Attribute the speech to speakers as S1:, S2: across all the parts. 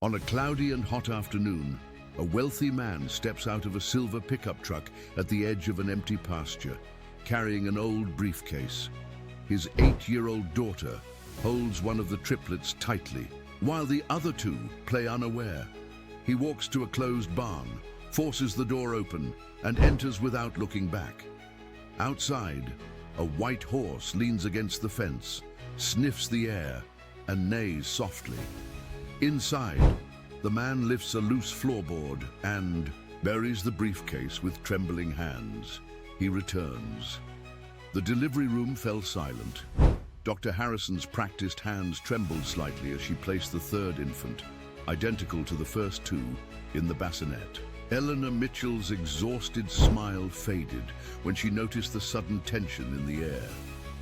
S1: On a cloudy and hot afternoon, a wealthy man steps out of a silver pickup truck at the edge of an empty pasture, carrying an old briefcase. His 8-year-old daughter holds one of the triplets tightly, while the other two play unaware. He walks to a closed barn, forces the door open, and enters without looking back. Outside, a white horse leans against the fence, sniffs the air, and neighs softly. Inside, the man lifts a loose floorboard and buries the briefcase with trembling hands. He returns. The delivery room fell silent. Dr. Harrison's practiced hands trembled slightly as she placed the third infant, identical to the first two, in the bassinet. Eleanor Mitchell's exhausted smile faded when she noticed the sudden tension in the air.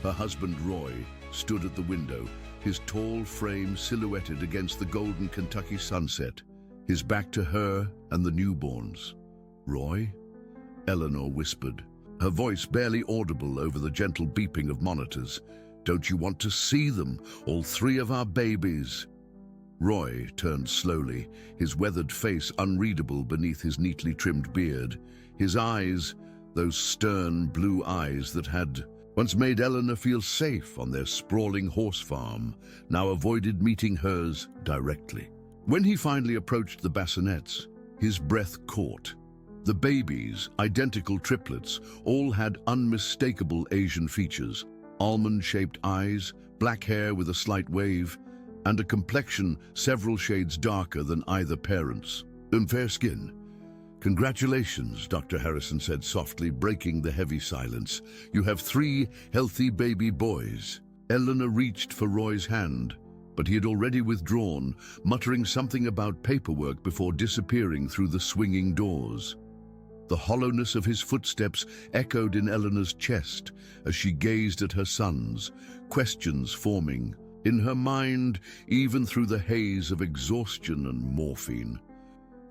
S1: Her husband, Roy, stood at the window, his tall frame silhouetted against the golden Kentucky sunset, his back to her and the newborns. "Roy?" Eleanor whispered, her voice barely audible over the gentle beeping of monitors. "Don't you want to see them, all three of our babies?" Roy turned slowly, his weathered face unreadable beneath his neatly trimmed beard. His eyes, those stern blue eyes that had once made Eleanor feel safe on their sprawling horse farm, now avoided meeting hers directly. When he finally approached the bassinets, his breath caught. The babies, identical triplets, all had unmistakable Asian features, almond-shaped eyes, black hair with a slight wave, and a complexion several shades darker than either parent's, and fair skin. "Congratulations," Dr. Harrison said softly, breaking the heavy silence. "You have 3 healthy baby boys." Eleanor reached for Roy's hand, but he had already withdrawn, muttering something about paperwork before disappearing through the swinging doors. The hollowness of his footsteps echoed in Eleanor's chest as she gazed at her sons, questions forming in her mind even through the haze of exhaustion and morphine.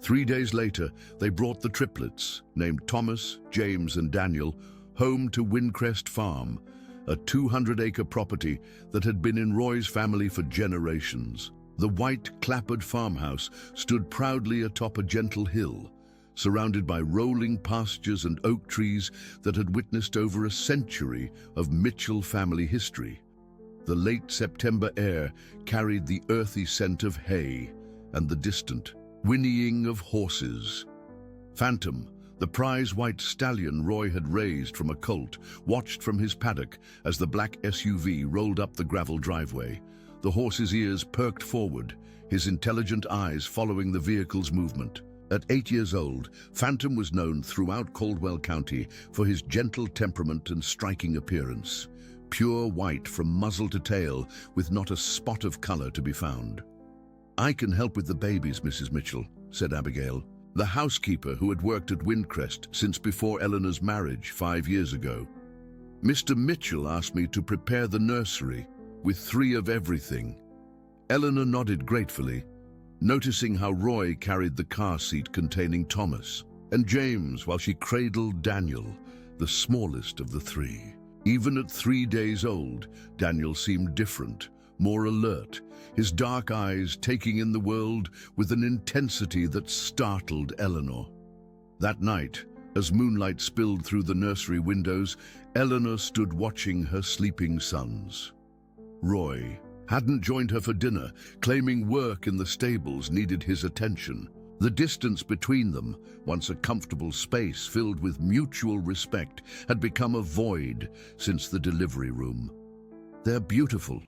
S1: 3 days later, they brought the triplets, named Thomas, James, and Daniel, home to Windcrest Farm, a 200-acre property that had been in Roy's family for generations. The white, clapboard farmhouse stood proudly atop a gentle hill, surrounded by rolling pastures and oak trees that had witnessed over a century of Mitchell family history. The late September air carried the earthy scent of hay and the distant whinnying of horses. Phantom, the prize white stallion Roy had raised from a colt, watched from his paddock as the black SUV rolled up the gravel driveway. The horse's ears perked forward, his intelligent eyes following the vehicle's movement. At 8 years old, Phantom was known throughout Caldwell County for his gentle temperament and striking appearance. Pure white from muzzle to tail, with not a spot of color to be found. "I can help with the babies, Mrs. Mitchell," said Abigail, the housekeeper who had worked at Windcrest since before Eleanor's marriage 5 years ago. "Mr. Mitchell asked me to prepare the nursery with 3 of everything." Eleanor nodded gratefully, noticing how Roy carried the car seat containing Thomas and James while she cradled Daniel, the smallest of the 3. Even at 3 days old, Daniel seemed different, more alert, his dark eyes taking in the world with an intensity that startled Eleanor. That night, as moonlight spilled through the nursery windows, Eleanor stood watching her sleeping sons. Roy hadn't joined her for dinner, claiming work in the stables needed his attention. The distance between them, once a comfortable space filled with mutual respect, had become a void since the delivery room. "They're beautiful,"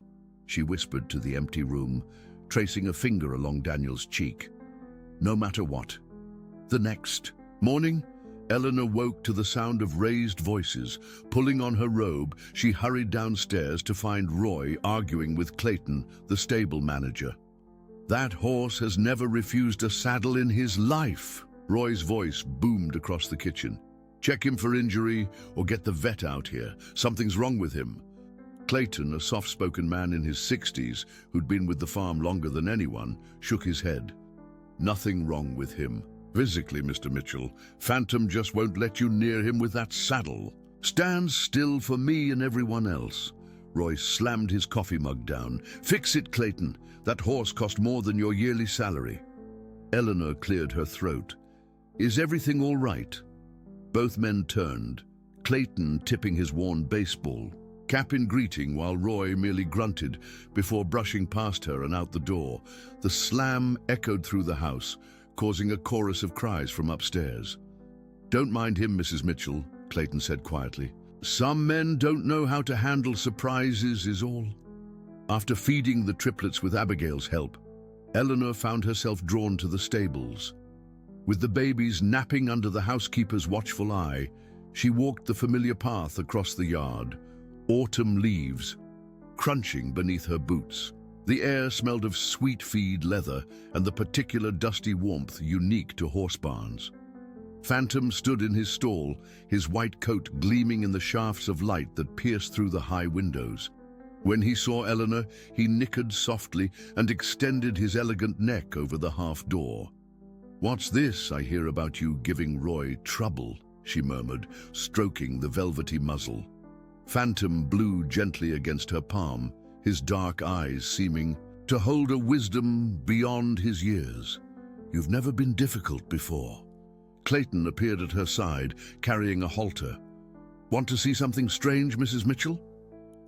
S1: she whispered to the empty room, tracing a finger along Daniel's cheek. "No matter what." The next morning, Eleanor woke to the sound of raised voices. Pulling on her robe, she hurried downstairs to find Roy arguing with Clayton, the stable manager. "That horse has never refused a saddle in his life," Roy's voice boomed across the kitchen. "Check him for injury or get the vet out here. Something's wrong with him." Clayton, a soft-spoken man in his 60s who'd been with the farm longer than anyone, shook his head. "Nothing wrong with him. Physically, Mr. Mitchell. Phantom just won't let you near him with that saddle. Stand still for me and everyone else." Roy slammed his coffee mug down. "Fix it, Clayton. That horse cost more than your yearly salary." Eleanor cleared her throat. "Is everything all right?" Both men turned, Clayton tipping his worn baseball cap in greeting while Roy merely grunted before brushing past her and out the door. The slam echoed through the house, causing a chorus of cries from upstairs. "Don't mind him, Mrs. Mitchell," Clayton said quietly. "Some men don't know how to handle surprises is all." After feeding the triplets with Abigail's help, Eleanor found herself drawn to the stables. With the babies napping under the housekeeper's watchful eye, she walked the familiar path across the yard, autumn leaves crunching beneath her boots. The air smelled of sweet feed leather and the particular dusty warmth unique to horse barns. Phantom stood in his stall, his white coat gleaming in the shafts of light that pierced through the high windows. When he saw Eleanor, he nickered softly and extended his elegant neck over the half door. "What's this I hear about you giving Roy trouble?" she murmured, stroking the velvety muzzle. Phantom blew gently against her palm, his dark eyes seeming to hold a wisdom beyond his years. "You've never been difficult before." Clayton appeared at her side, carrying a halter. "Want to see something strange, Mrs. Mitchell?"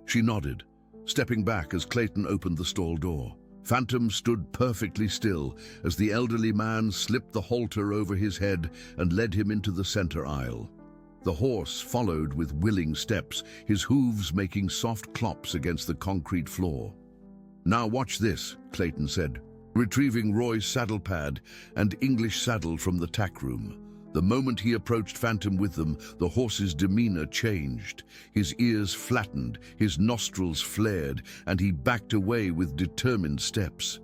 S1: She nodded, stepping back as Clayton opened the stall door. Phantom stood perfectly still as the elderly man slipped the halter over his head and led him into the center aisle. The horse followed with willing steps, his hooves making soft clops against the concrete floor. "Now watch this," Clayton said, retrieving Roy's saddle pad and English saddle from the tack room. The moment he approached Phantom with them, the horse's demeanor changed. His ears flattened, his nostrils flared, and he backed away with determined steps.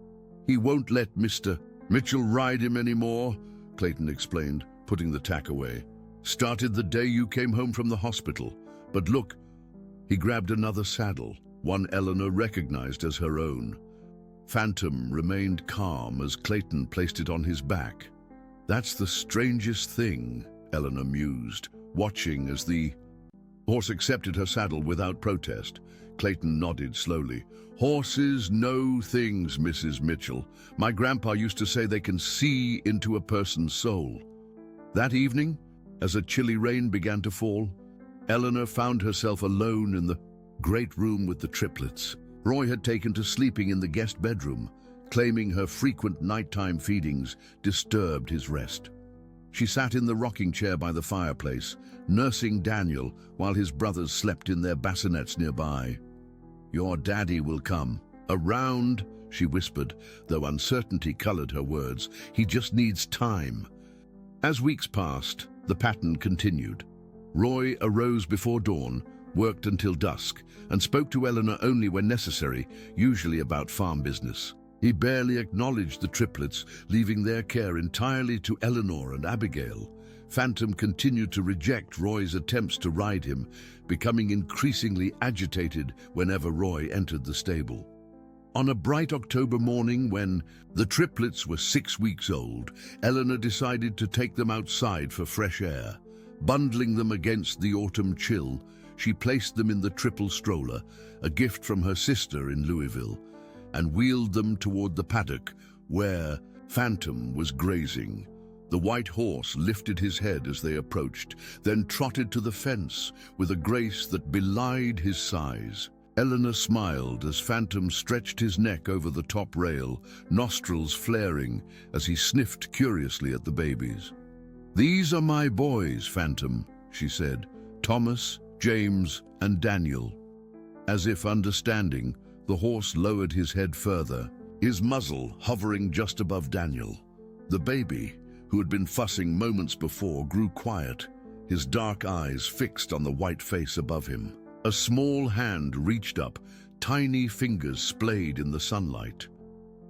S1: "He won't let Mr. Mitchell ride him anymore," Clayton explained, putting the tack away. "Started the day you came home from the hospital. But look," he grabbed another saddle, one Eleanor recognized as her own. Phantom remained calm as Clayton placed it on his back. "That's the strangest thing," Eleanor mused, watching as the horse accepted her saddle without protest. Clayton nodded slowly. "Horses know things, Mrs. Mitchell. My grandpa used to say they can see into a person's soul." That evening, as a chilly rain began to fall, Eleanor found herself alone in the great room with the triplets. Roy had taken to sleeping in the guest bedroom, claiming her frequent nighttime feedings disturbed his rest. She sat in the rocking chair by the fireplace, nursing Daniel while his brothers slept in their bassinets nearby. "Your daddy will come. Around," she whispered, though uncertainty colored her words. "He just needs time." As weeks passed, the pattern continued. Roy arose before dawn, worked until dusk, and spoke to Eleanor only when necessary, usually about farm business. He barely acknowledged the triplets, leaving their care entirely to Eleanor and Abigail. Phantom continued to reject Roy's attempts to ride him, becoming increasingly agitated whenever Roy entered the stable. On a bright October morning when the triplets were 6 weeks old, Eleanor decided to take them outside for fresh air. Bundling them against the autumn chill, she placed them in the triple stroller, a gift from her sister in Louisville, and wheeled them toward the paddock where Phantom was grazing. The white horse lifted his head as they approached, then trotted to the fence with a grace that belied his size. Eleanor smiled as Phantom stretched his neck over the top rail, nostrils flaring as he sniffed curiously at the babies. "These are my boys, Phantom," she said, "Thomas, James, and Daniel." As if understanding, the horse lowered his head further, his muzzle hovering just above Daniel. The baby, who had been fussing moments before, grew quiet, his dark eyes fixed on the white face above him. A small hand reached up, tiny fingers splayed in the sunlight.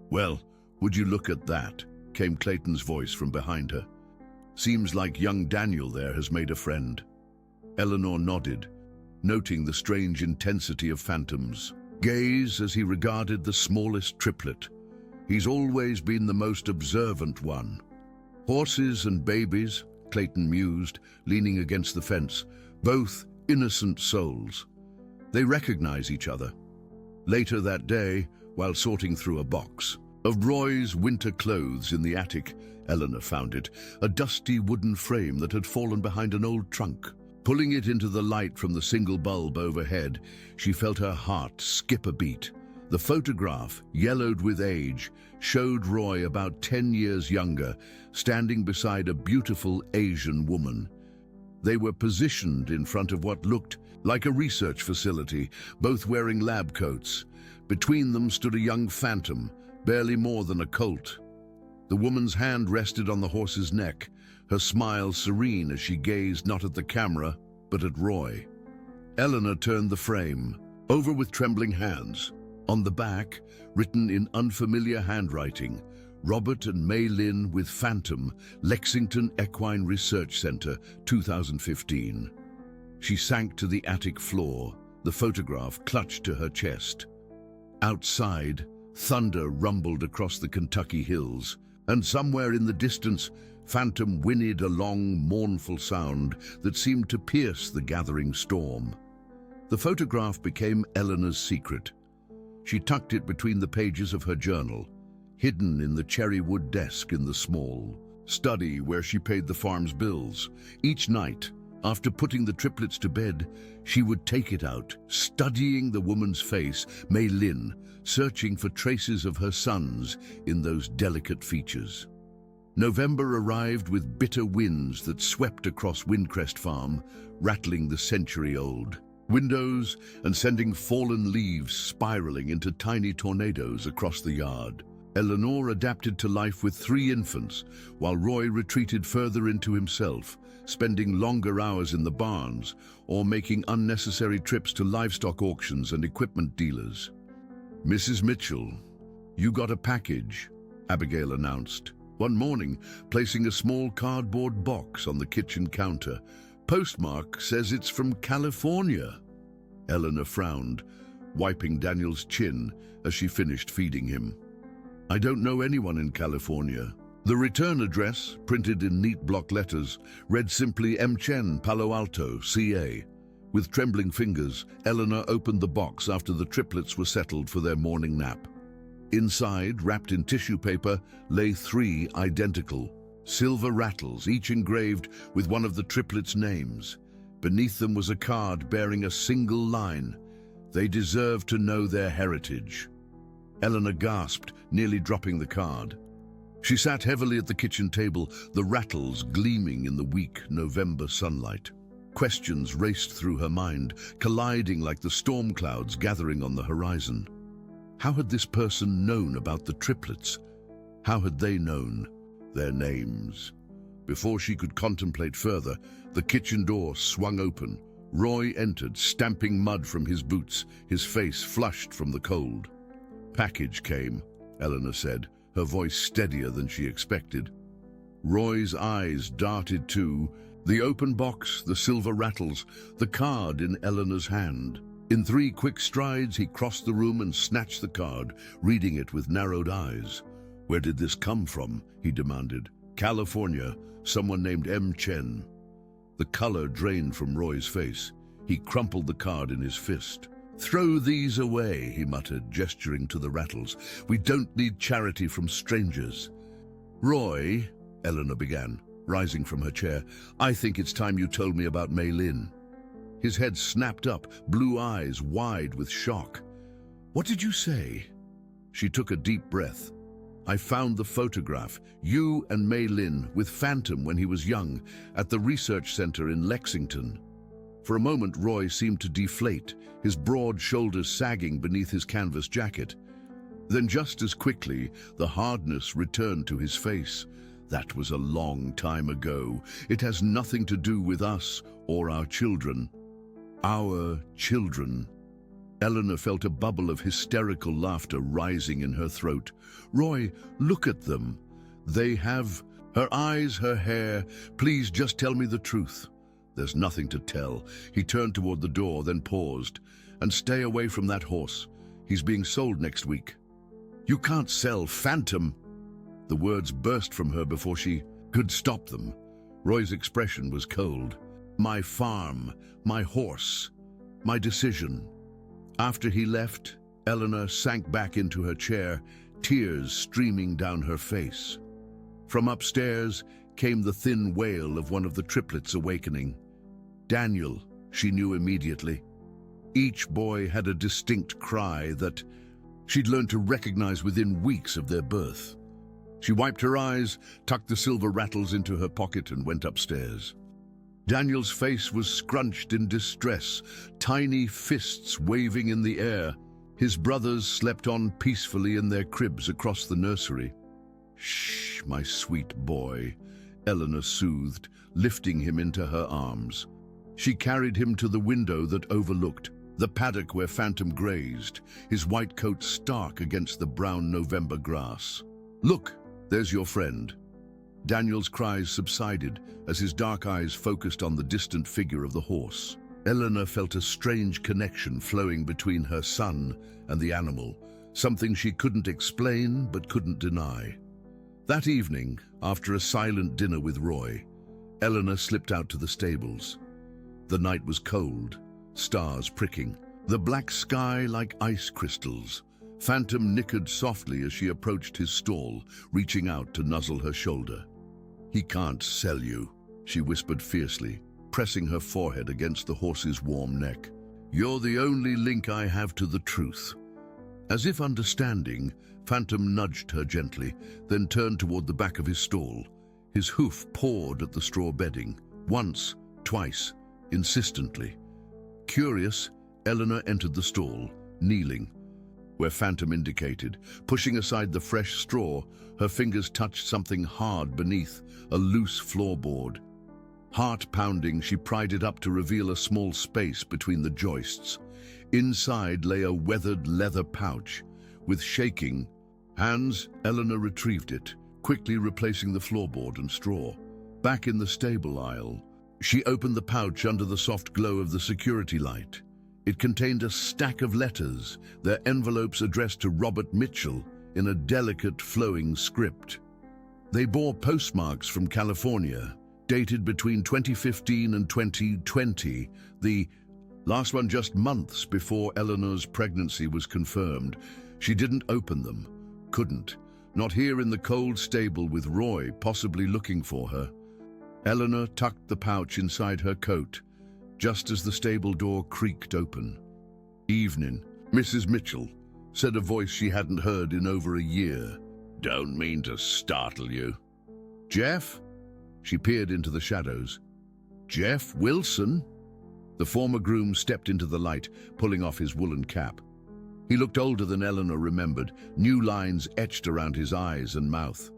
S1: "Well, would you look at that?" came Clayton's voice from behind her. "Seems like young Daniel there has made a friend." Eleanor nodded, noting the strange intensity of Phantom's gaze as he regarded the smallest triplet. "He's always been the most observant one." "Horses and babies," Clayton mused, leaning against the fence, "both innocent souls. They recognize each other." Later that day, while sorting through a box, Of Roy's winter clothes in the attic, Eleanor found it, a dusty wooden frame that had fallen behind an old trunk. Pulling it into the light from the single bulb overhead, she felt her heart skip a beat. The photograph, yellowed with age, showed Roy about 10 years younger, standing beside a beautiful Asian woman. They were positioned in front of what looked like a research facility, both wearing lab coats. Between them stood a young phantom, barely more than a colt. The woman's hand rested on the horse's neck, her smile serene as she gazed not at the camera, but at Roy. Eleanor turned the frame, over with trembling hands. On the back, written in unfamiliar handwriting, Robert and Mei Lin with Phantom, Lexington Equine Research Center, 2015. She sank to the attic floor, the photograph clutched to her chest. Outside, thunder rumbled across the Kentucky hills, and somewhere in the distance, Phantom whinnied a long, mournful sound that seemed to pierce the gathering storm. The photograph became Eleanor's secret. She tucked it between the pages of her journal, hidden in the cherry wood desk in the small study where she paid the farm's bills. Each night, after putting the triplets to bed, she would take it out, studying the woman's face, Mei Lin, searching for traces of her sons in those delicate features. November arrived with bitter winds that swept across Windcrest Farm, rattling the century-old windows and sending fallen leaves spiraling into tiny tornadoes across the yard. Eleanor adapted to life with 3 infants, while Roy retreated further into himself, spending longer hours in the barns or making unnecessary trips to livestock auctions and equipment dealers. "Mrs. Mitchell, you got a package," Abigail announced, one morning, placing a small cardboard box on the kitchen counter. "Postmark says it's from California." Eleanor frowned, wiping Daniel's chin as she finished feeding him. "I don't know anyone in California." The return address, printed in neat block letters, read simply M. Chen, Palo Alto, CA. With trembling fingers, Eleanor opened the box after the triplets were settled for their morning nap. Inside, wrapped in tissue paper, lay 3 identical silver rattles, each engraved with one of the triplets' names. Beneath them was a card bearing a single line: "They deserve to know their heritage." Eleanor gasped, nearly dropping the card. She sat heavily at the kitchen table, the rattles gleaming in the weak November sunlight. Questions raced through her mind, colliding like the storm clouds gathering on the horizon. How had this person known about the triplets? How had they known their names? Before she could contemplate further, the kitchen door swung open. Roy entered, stamping mud from his boots, his face flushed from the cold. "Package came," Eleanor said, her voice steadier than she expected. Roy's eyes darted to the open box, the silver rattles, the card in Eleanor's hand. In 3 quick strides, he crossed the room and snatched the card, reading it with narrowed eyes. "Where did this come from?" he demanded. "California, someone named M. Chen." The color drained from Roy's face. He crumpled the card in his fist. "Throw these away," he muttered, gesturing to the rattles. "We don't need charity from strangers." "Roy," Eleanor began, rising from her chair, "I think it's time you told me about Mei Lin." His head snapped up, blue eyes wide with shock. "What did you say?" She took a deep breath. "I found the photograph, you and Mei Lin with Phantom when he was young, at the research center in Lexington." For a moment, Roy seemed to deflate, his broad shoulders sagging beneath his canvas jacket. Then just as quickly, the hardness returned to his face. "That was a long time ago. It has nothing to do with us or our children." "Our children." Eleanor felt a bubble of hysterical laughter rising in her throat. "Roy, look at them. They have her eyes, her hair. Please just tell me the truth." "There's nothing to tell." He turned toward the door, then paused. "And stay away from that horse. He's being sold next week." "You can't sell Phantom." The words burst from her before she could stop them. Roy's expression was cold. "My farm, my horse, my decision." After he left, Eleanor sank back into her chair, tears streaming down her face. From upstairs came the thin wail of one of the triplets awakening. Daniel, she knew immediately. Each boy had a distinct cry that she'd learned to recognize within weeks of their birth. She wiped her eyes, tucked the silver rattles into her pocket, and went upstairs. Daniel's face was scrunched in distress, tiny fists waving in the air. His brothers slept on peacefully in their cribs across the nursery. "Shh, my sweet boy," Eleanor soothed, lifting him into her arms. She carried him to the window that overlooked the paddock where Phantom grazed, his white coat stark against the brown November grass. "Look, there's your friend." Daniel's cries subsided as his dark eyes focused on the distant figure of the horse. Eleanor felt a strange connection flowing between her son and the animal, something she couldn't explain but couldn't deny. That evening, after a silent dinner with Roy, Eleanor slipped out to the stables. The night was cold, stars pricking, the black sky like ice crystals. Phantom nickered softly as she approached his stall, reaching out to nuzzle her shoulder. "He can't sell you," she whispered fiercely, pressing her forehead against the horse's warm neck. "You're the only link I have to the truth." As if understanding, Phantom nudged her gently, then turned toward the back of his stall. His hoof pawed at the straw bedding, once, twice, insistently. Curious, Eleanor entered the stall, kneeling where Phantom indicated. Pushing aside the fresh straw, her fingers touched something hard beneath, a loose floorboard. Heart pounding, she pried it up to reveal a small space between the joists. Inside lay a weathered leather pouch. With shaking hands, Eleanor retrieved it, quickly replacing the floorboard and straw. Back in the stable aisle, she opened the pouch under the soft glow of the security light. It contained a stack of letters, their envelopes addressed to Robert Mitchell in a delicate, flowing script. They bore postmarks from California, dated between 2015 and 2020, the last one just months before Eleanor's pregnancy was confirmed. She didn't open them, couldn't, not here in the cold stable with Roy possibly looking for her. Eleanor tucked the pouch inside her coat, just as the stable door creaked open. "Evening, Mrs. Mitchell," said a voice she hadn't heard in over a year. "Don't mean to startle you." "Jeff?" She peered into the shadows. "Jeff Wilson?" The former groom stepped into the light, pulling off his woolen cap. He looked older than Eleanor remembered, new lines etched around his eyes and mouth.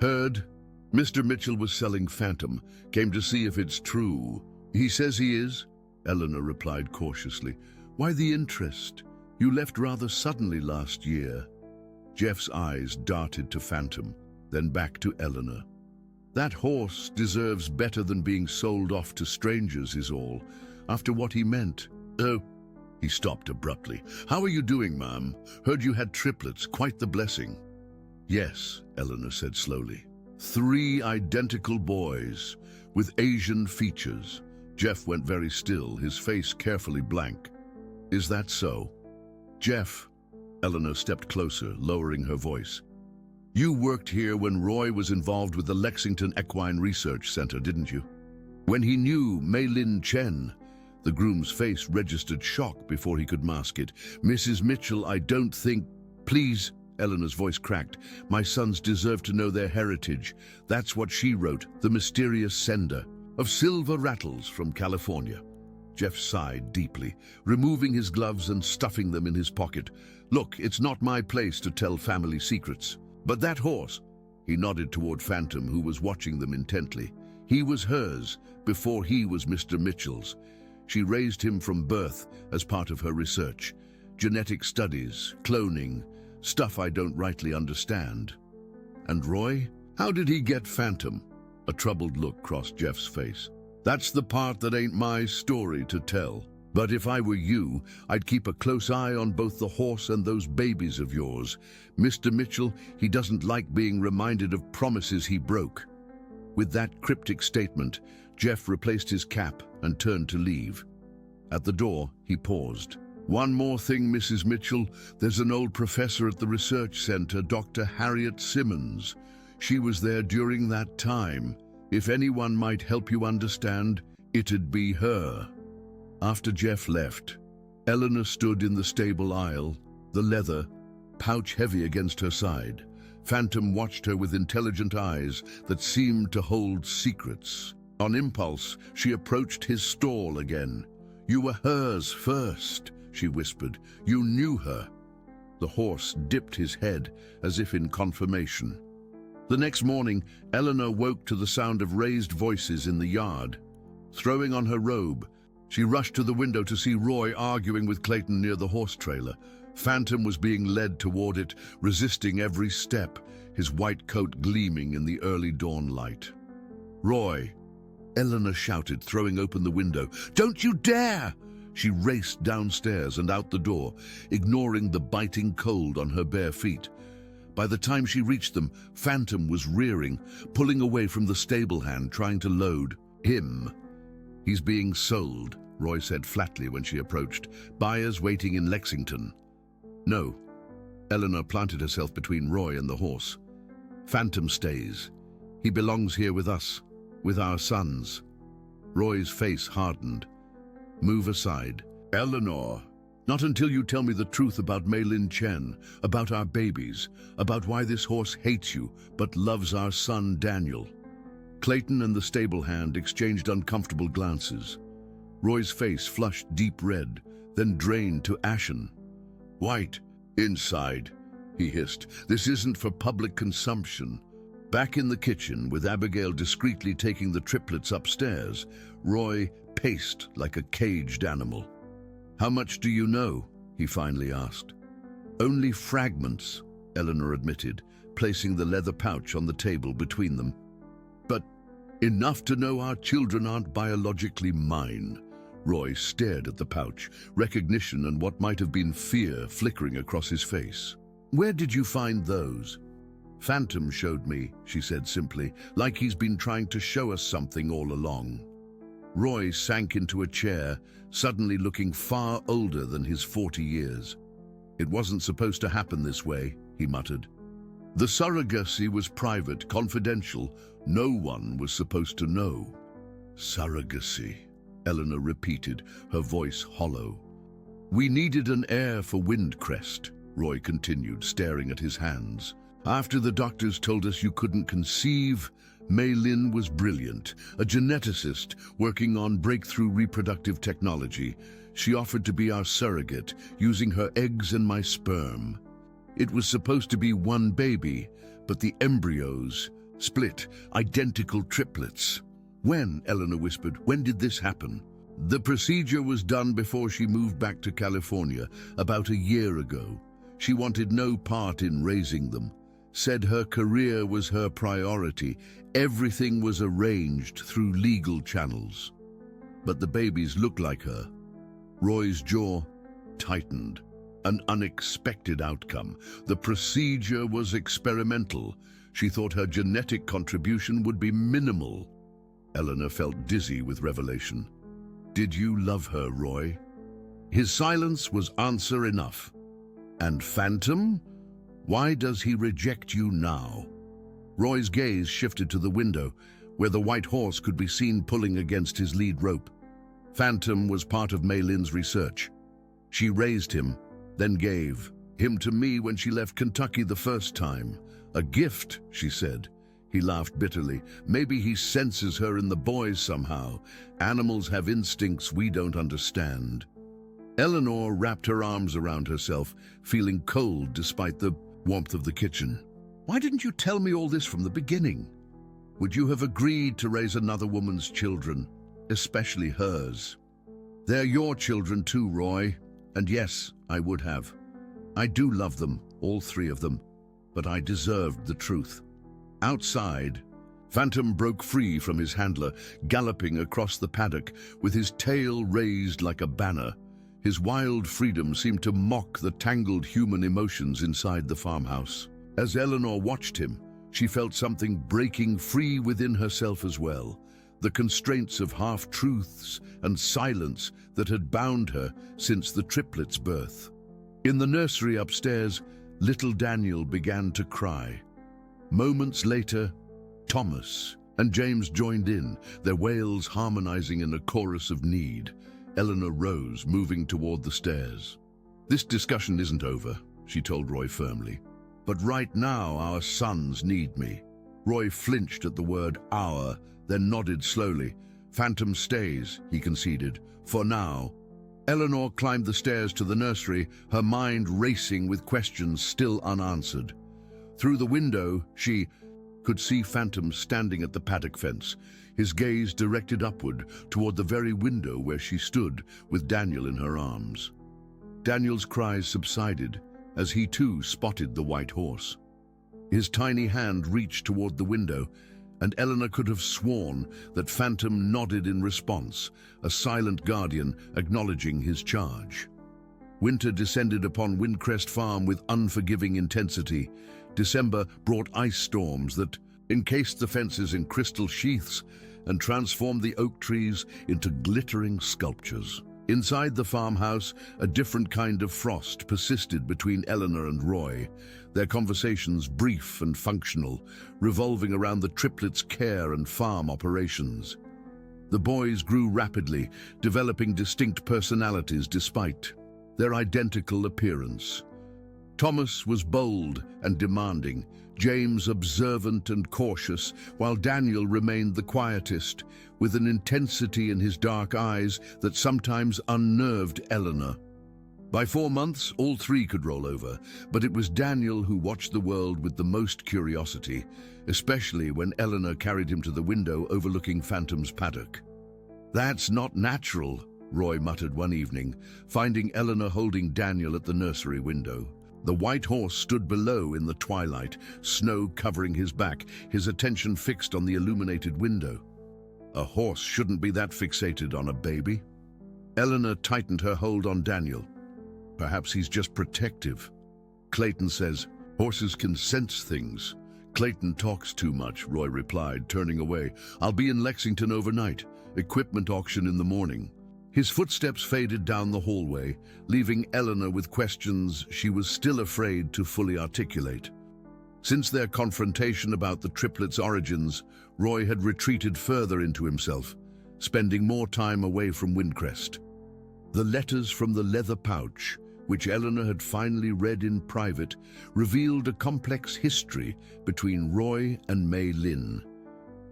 S1: "Heard. Mr. Mitchell was selling Phantom. Came to see if it's true." "He says he is," Eleanor replied cautiously. "Why the interest? You left rather suddenly last year." Jeff's eyes darted to Phantom, then back to Eleanor. "That horse deserves better than being sold off to strangers is all, after what he meant." "Oh," he stopped abruptly. "How are you doing, ma'am? Heard you had triplets, quite the blessing." "Yes," Eleanor said slowly. 3 identical boys, with Asian features." Jeff went very still, his face carefully blank. "Is that so?" "Jeff," Eleanor stepped closer, lowering her voice. "You worked here when Roy was involved with the Lexington Equine Research Center, didn't you? When he knew Mei Lin Chen." The groom's face registered shock before he could mask it. "Mrs. Mitchell, I don't think—" "Please," Eleanor's voice cracked. "My sons deserve to know their heritage. That's what she wrote, the mysterious sender of silver rattles from California." Jeff sighed deeply, removing his gloves and stuffing them in his pocket. "Look, it's not my place to tell family secrets. But that horse," he nodded toward Phantom, who was watching them intently. "He was hers before he was Mr. Mitchell's. She raised him from birth as part of her research. Genetic studies, cloning, stuff I don't rightly understand." "And Roy? How did he get Phantom?" A troubled look crossed Jeff's face. "That's the part that ain't my story to tell. But if I were you, I'd keep a close eye on both the horse and those babies of yours. Mr. Mitchell, he doesn't like being reminded of promises he broke." With that cryptic statement, Jeff replaced his cap and turned to leave. At the door, he paused. One more thing, Mrs. Mitchell. There's an old professor at the research center, Dr. Harriet Simmons. She was there during that time. If anyone might help you understand, it'd be her. After Jeff left, Eleanor stood in the stable aisle, the leather, pouch heavy against her side. Phantom watched her with intelligent eyes that seemed to hold secrets. On impulse, she approached his stall again. "You were hers first," she whispered. "You knew her." The horse dipped his head as if in confirmation. The next morning, Eleanor woke to the sound of raised voices in the yard. Throwing on her robe, she rushed to the window to see Roy arguing with Clayton near the horse trailer. Phantom was being led toward it, resisting every step, his white coat gleaming in the early dawn light. "Roy!" Eleanor shouted, throwing open the window. "Don't you dare!" She raced downstairs and out the door, ignoring the biting cold on her bare feet. By the time she reached them, Phantom was rearing, pulling away from the stable hand, trying to load him. "He's being sold," Roy said flatly when she approached. "Buyers waiting in Lexington." "No." Eleanor planted herself between Roy and the horse. "Phantom stays. He belongs here with us, with our sons." Roy's face hardened. "Move aside." "Eleanor, not until you tell me the truth about Mei-Lin Chen, about our babies, about why this horse hates you but loves our son Daniel." Clayton and the stable hand exchanged uncomfortable glances. Roy's face flushed deep red, then drained to ashen. "White, inside," he hissed. "This isn't for public consumption." Back in the kitchen, with Abigail discreetly taking the triplets upstairs, Roy paced like a caged animal. "How much do you know?" he finally asked. "Only fragments," Eleanor admitted, placing the leather pouch on the table between them. "But enough to know our children aren't biologically mine." Roy stared at the pouch, recognition and what might have been fear flickering across his face. "Where did you find those?" "Phantom showed me," she said simply, "like he's been trying to show us something all along." Roy sank into a chair, suddenly looking far older than his 40 years. "It wasn't supposed to happen this way," he muttered. "The surrogacy was private, confidential. No one was supposed to know." "Surrogacy," Eleanor repeated, her voice hollow. "We needed an heir for Windcrest," Roy continued, staring at his hands. "After the doctors told us you couldn't conceive, Mei-Lin was brilliant, a geneticist working on breakthrough reproductive technology. She offered to be our surrogate, using her eggs and my sperm. It was supposed to be one baby, but the embryos split, identical triplets." "When?" Eleanor whispered. "When did this happen?" "The procedure was done before she moved back to California, about a year ago. She wanted no part in raising them. Said her career was her priority. Everything was arranged through legal channels. But the babies look like her." Roy's jaw tightened. An unexpected outcome. The procedure was experimental. She thought her genetic contribution would be minimal. Eleanor felt dizzy with revelation. "Did you love her, Roy?" His silence was answer enough. "And Phantom? Why does he reject you now?" Roy's gaze shifted to the window, where the white horse could be seen pulling against his lead rope. Phantom was part of Mei-Lin's research. She raised him, then gave him to me when she left Kentucky the first time. "A gift," she said. He laughed bitterly. "Maybe he senses her in the boys somehow. Animals have instincts we don't understand." Eleanor wrapped her arms around herself, feeling cold despite the warmth of the kitchen. "Why didn't you tell me all this from the beginning? Would you have agreed to raise another woman's children, especially hers?" "They're your children too, Roy. And yes, I would have. I do love them, all three of them, but I deserved the truth." Outside, Phantom broke free from his handler, galloping across the paddock with his tail raised like a banner. His wild freedom seemed to mock the tangled human emotions inside the farmhouse. As Eleanor watched him, she felt something breaking free within herself as well. the constraints of half-truths and silence that had bound her since the triplets' birth. In the nursery upstairs, little Daniel began to cry. Moments later, Thomas and James joined in, their wails harmonizing in a chorus of need. Eleanor rose, moving toward the stairs. "This discussion isn't over," she told Roy firmly. "But right now our sons need me." Roy flinched at the word "our," then nodded slowly. "Phantom stays," he conceded, "for now." Eleanor climbed the stairs to the nursery, her mind racing with questions still unanswered. Through the window, she could see Phantom standing at the paddock fence, his gaze directed upward toward the very window where she stood with Daniel in her arms. Daniel's cries subsided as he too spotted the white horse. His tiny hand reached toward the window, and Eleanor could have sworn that Phantom nodded in response, a silent guardian acknowledging his charge. Winter descended upon Windcrest Farm with unforgiving intensity. December brought ice storms that encased the fences in crystal sheaths and transformed the oak trees into glittering sculptures. Inside the farmhouse, a different kind of frost persisted between Eleanor and Roy, their conversations brief and functional, revolving around the triplets' care and farm operations. The boys grew rapidly, developing distinct personalities despite their identical appearance. Thomas was bold and demanding, James observant and cautious, while Daniel remained the quietest, with an intensity in his dark eyes that sometimes unnerved Eleanor. By 4 months, all three could roll over, but it was Daniel who watched the world with the most curiosity, especially when Eleanor carried him to the window overlooking Phantom's paddock. "That's not natural," Roy muttered one evening, finding Eleanor holding Daniel at the nursery window. The white horse stood below in the twilight, snow covering his back, his attention fixed on the illuminated window. A horse shouldn't be that fixated on a baby. Eleanor tightened her hold on Daniel. "Perhaps he's just protective. Clayton says horses can sense things." "Clayton talks too much," Roy replied, turning away. "I'll be in Lexington overnight. Equipment auction in the morning." His footsteps faded down the hallway, leaving Eleanor with questions she was still afraid to fully articulate. Since their confrontation about the triplets' origins, Roy had retreated further into himself, spending more time away from Windcrest. The letters from the leather pouch, which Eleanor had finally read in private, revealed a complex history between Roy and Mei Lin.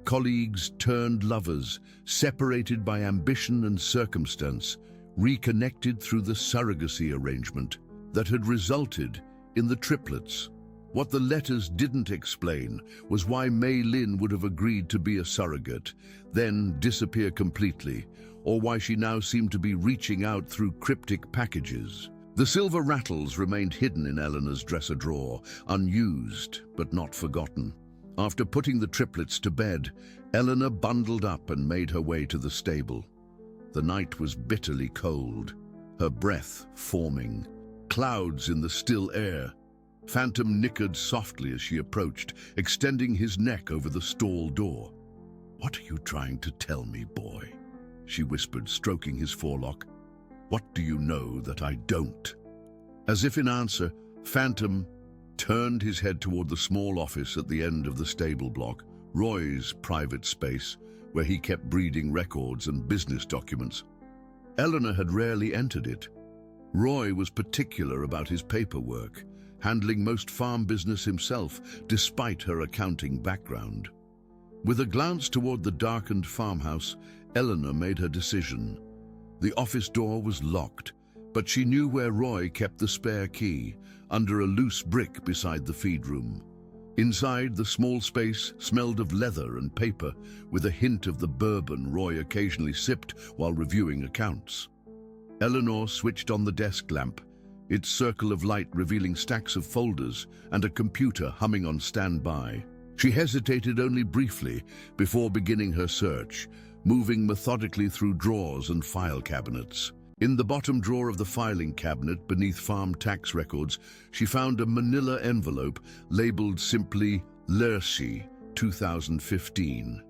S1: Colleagues turned lovers, separated by ambition and circumstance, reconnected through the surrogacy arrangement that had resulted in the triplets. What the letters didn't explain was why Mei Lin would have agreed to be a surrogate, then disappear completely, or why she now seemed to be reaching out through cryptic packages. The silver rattles remained hidden in Eleanor's dresser drawer, unused but not forgotten. After putting the triplets to bed, Eleanor bundled up and made her way to the stable. The night was bitterly cold, her breath forming, clouds in the still air. Phantom nickered softly as she approached, extending his neck over the stall door. "What are you trying to tell me, boy?" she whispered, stroking his forelock. "What do you know that I don't?" As if in answer, Phantom turned his head toward the small office at the end of the stable block, Roy's private space, where he kept breeding records and business documents. Eleanor had rarely entered it. Roy was particular about his paperwork, handling most farm business himself, despite her accounting background. With a glance toward the darkened farmhouse, Eleanor made her decision. The office door was locked, but she knew where Roy kept the spare key, under a loose brick beside the feed room. Inside, the small space smelled of leather and paper, with a hint of the bourbon Roy occasionally sipped while reviewing accounts. Eleanor switched on the desk lamp, its circle of light revealing stacks of folders and a computer humming on standby. She hesitated only briefly before beginning her search, moving methodically through drawers and file cabinets. In the bottom drawer of the filing cabinet beneath farm tax records, she found a manila envelope labeled simply Lercy 2015.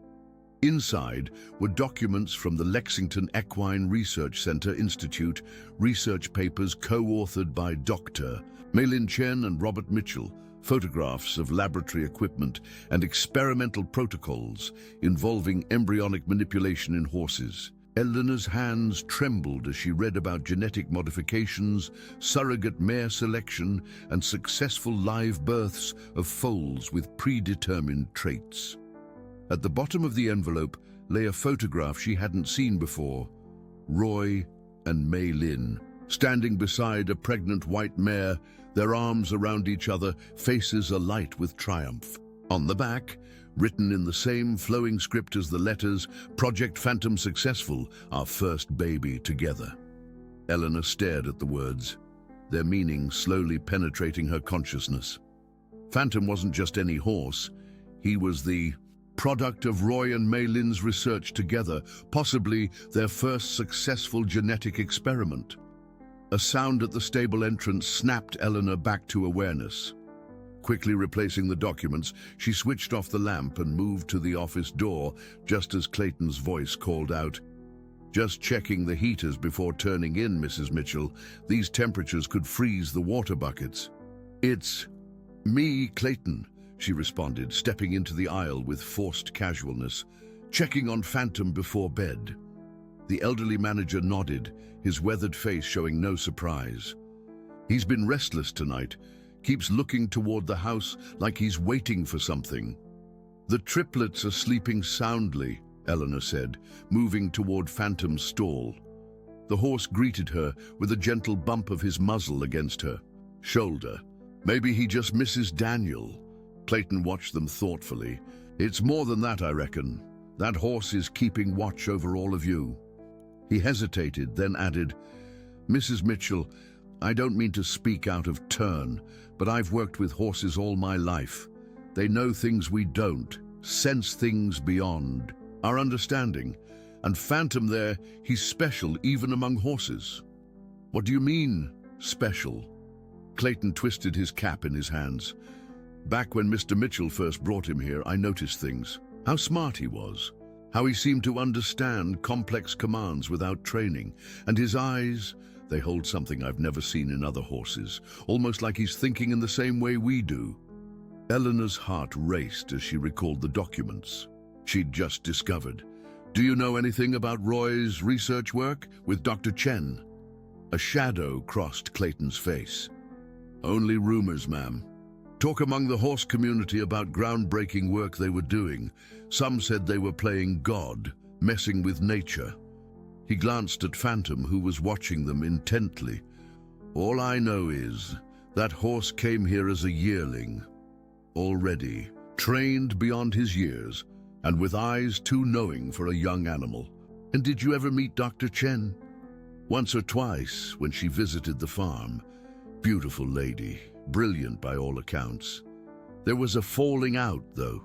S1: Inside were documents from the Lexington Equine Research Center Institute, research papers co-authored by Dr. Maylin Chen and Robert Mitchell, photographs of laboratory equipment and experimental protocols involving embryonic manipulation in horses. Eleanor's hands trembled as she read about genetic modifications, surrogate mare selection, and successful live births of foals with predetermined traits. At the bottom of the envelope lay a photograph she hadn't seen before. Roy and Mei Lin, standing beside a pregnant white mare, their arms around each other, faces alight with triumph. On the back, written in the same flowing script as the letters, "Project Phantom successful, our first baby together." Eleanor stared at the words, their meaning slowly penetrating her consciousness. Phantom wasn't just any horse. He was the product of Roy and Mei Lin's research together, possibly their first successful genetic experiment. A sound at the stable entrance snapped Eleanor back to awareness. Quickly replacing the documents, she switched off the lamp and moved to the office door just as Clayton's voice called out, "Just checking the heaters before turning in, Mrs. Mitchell. These temperatures could freeze the water buckets." "It's me, Clayton," she responded, stepping into the aisle with forced casualness. "Checking on Phantom before bed." The elderly manager nodded, his weathered face showing no surprise. "He's been restless tonight. Keeps looking toward the house like he's waiting for something." "The triplets are sleeping soundly," Eleanor said, moving toward Phantom's stall. The horse greeted her with a gentle bump of his muzzle against her shoulder. "Maybe he just misses Daniel." Clayton watched them thoughtfully. "It's more than that, I reckon. That horse is keeping watch over all of you." He hesitated, then added, "Mrs. Mitchell, I don't mean to speak out of turn, but I've worked with horses all my life. They know things we don't, sense things beyond our understanding. And Phantom there, he's special even among horses." "What do you mean, special?" Clayton twisted his cap in his hands. "Back when Mr. Mitchell first brought him here, I noticed things. How smart he was. How he seemed to understand complex commands without training. And his eyes, they hold something I've never seen in other horses, almost like he's thinking in the same way we do." Eleanor's heart raced as she recalled the documents she'd just discovered. "Do you know anything about Roy's research work with Dr. Chen?" A shadow crossed Clayton's face. "Only rumors, ma'am. Talk among the horse community about groundbreaking work they were doing. Some said they were playing God, messing with nature." He glanced at Phantom, who was watching them intently. "All I know is that horse came here as a yearling, already trained beyond his years, and with eyes too knowing for a young animal." "And did you ever meet Dr. Chen?" "Once or twice when she visited the farm. Beautiful lady, brilliant by all accounts. There was a falling out, though.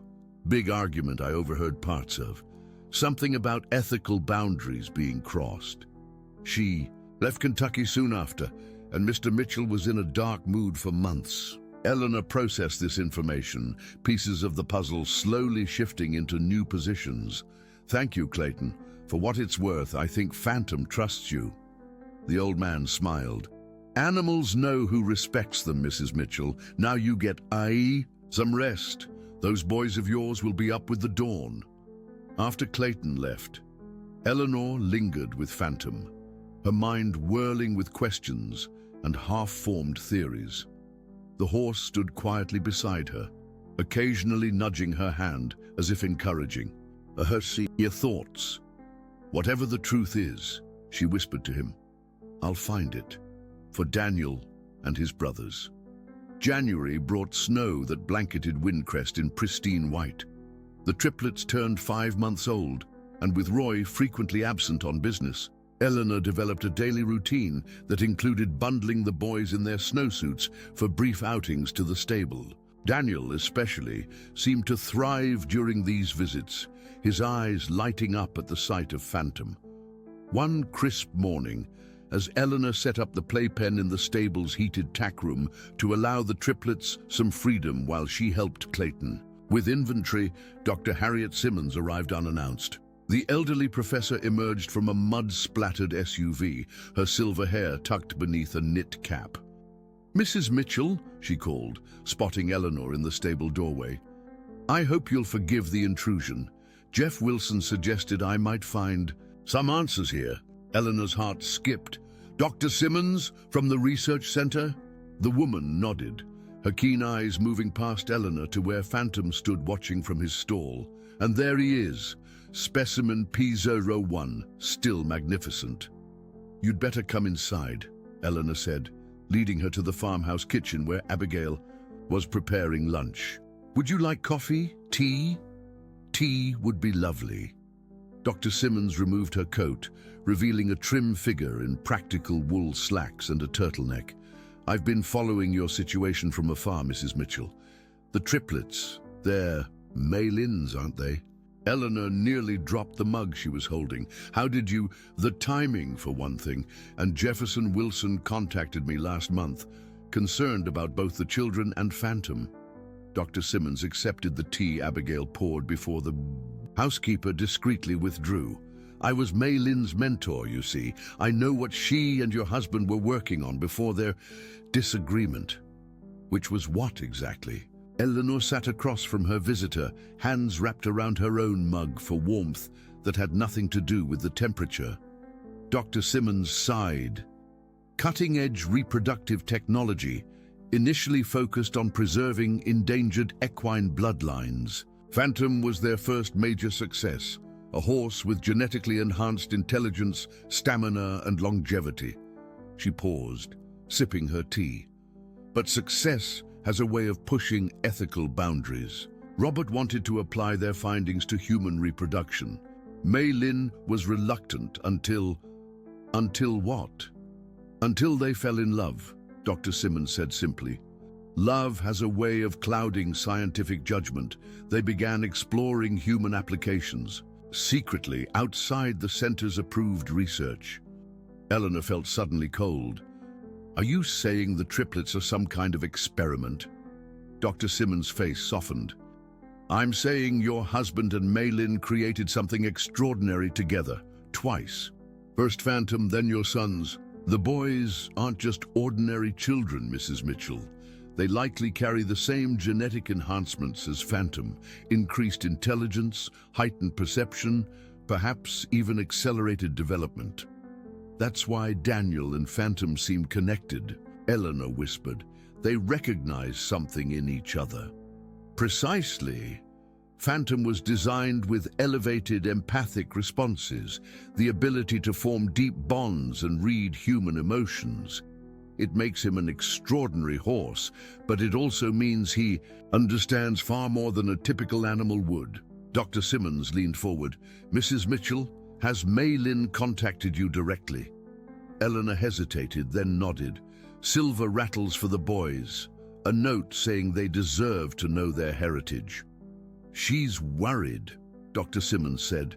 S1: Big argument I overheard parts of. Something about ethical boundaries being crossed. She left Kentucky soon after, and Mr. Mitchell was in a dark mood for months." Eleanor processed this information, pieces of the puzzle slowly shifting into new positions. "Thank you, Clayton. For what it's worth, I think Phantom trusts you." The old man smiled. "Animals know who respects them, Mrs. Mitchell. Now you get some rest. Those boys of yours will be up with the dawn." After Clayton left, Eleanor lingered with Phantom, her mind whirling with questions and half-formed theories. The horse stood quietly beside her, occasionally nudging her hand as if encouraging. "Your thoughts. Whatever the truth is," she whispered to him, "I'll find it. For Daniel and his brothers." January brought snow that blanketed Windcrest in pristine white. The triplets turned 5 months old, and with Roy frequently absent on business, Eleanor developed a daily routine that included bundling the boys in their snowsuits for brief outings to the stable. Daniel, especially, seemed to thrive during these visits, his eyes lighting up at the sight of Phantom. One crisp morning, as Eleanor set up the playpen in the stable's heated tack room to allow the triplets some freedom while she helped Clayton, With inventory, Dr. Harriet Simmons arrived unannounced. The elderly professor emerged from a mud-splattered SUV, her silver hair tucked beneath a knit cap. "Mrs. Mitchell," she called, spotting Eleanor in the stable doorway. "I hope you'll forgive the intrusion. Jeff Wilson suggested I might find some answers here." Eleanor's heart skipped. "Dr. Simmons, from the research center?" The woman nodded, her keen eyes moving past Eleanor to where Phantom stood watching from his stall. "And there he is, specimen P01, still magnificent." "You'd better come inside," Eleanor said, leading her to the farmhouse kitchen where Abigail was preparing lunch. "Would you like coffee? Tea?" "Tea would be lovely." Dr. Simmons removed her coat, revealing a trim figure in practical wool slacks and a turtleneck. "I've been following your situation from afar, Mrs. Mitchell. The triplets, they're mail-ins, aren't they?" Eleanor nearly dropped the mug she was holding. "How did you—" "The timing, for one thing, and Jefferson Wilson contacted me last month, concerned about both the children and Phantom." Dr. Simmons accepted the tea Abigail poured before the housekeeper discreetly withdrew. "I was Mei Lin's mentor, you see. I know what she and your husband were working on before their disagreement." "Which was what exactly?" Eleanor sat across from her visitor, hands wrapped around her own mug for warmth that had nothing to do with the temperature. Dr. Simmons sighed. "Cutting-edge reproductive technology, initially focused on preserving endangered equine bloodlines. Phantom was their first major success, a horse with genetically enhanced intelligence, stamina, and longevity." She paused, sipping her tea. "But success has a way of pushing ethical boundaries. Robert wanted to apply their findings to human reproduction. Mei Lin was reluctant until what? Until they fell in love," Dr. Simmons said simply. "Love has a way of clouding scientific judgment. They began exploring human applications, secretly outside the center's approved research." Eleanor felt suddenly cold. "Are you saying the triplets are some kind of experiment?" Dr. Simmons' face softened. "I'm saying your husband and Mei Lin created something extraordinary together, twice. First Phantom, then your sons. The boys aren't just ordinary children, Mrs. Mitchell. They likely carry the same genetic enhancements as Phantom: increased intelligence, heightened perception, perhaps even accelerated development. That's why Daniel and Phantom seem connected," Eleanor whispered. "They recognize something in each other." "Precisely. Phantom was designed with elevated empathic responses, the ability to form deep bonds and read human emotions. It makes him an extraordinary horse, but it also means he understands far more than a typical animal would." Dr. Simmons leaned forward. "Mrs. Mitchell, has Mei Lin contacted you directly?" Eleanor hesitated, then nodded. "Silver rattles for the boys, a note saying they deserve to know their heritage." "She's worried," Dr. Simmons said.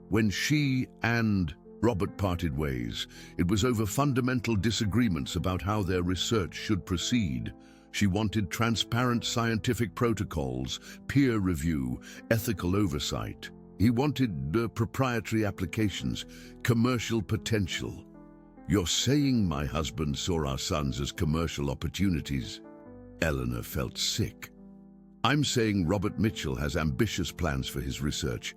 S1: "When she and Robert parted ways, it was over fundamental disagreements about how their research should proceed. She wanted transparent scientific protocols, peer review, ethical oversight. He wanted proprietary applications, commercial potential." "You're saying my husband saw our sons as commercial opportunities?" Eleanor felt sick. "I'm saying Robert Mitchell has ambitious plans for his research,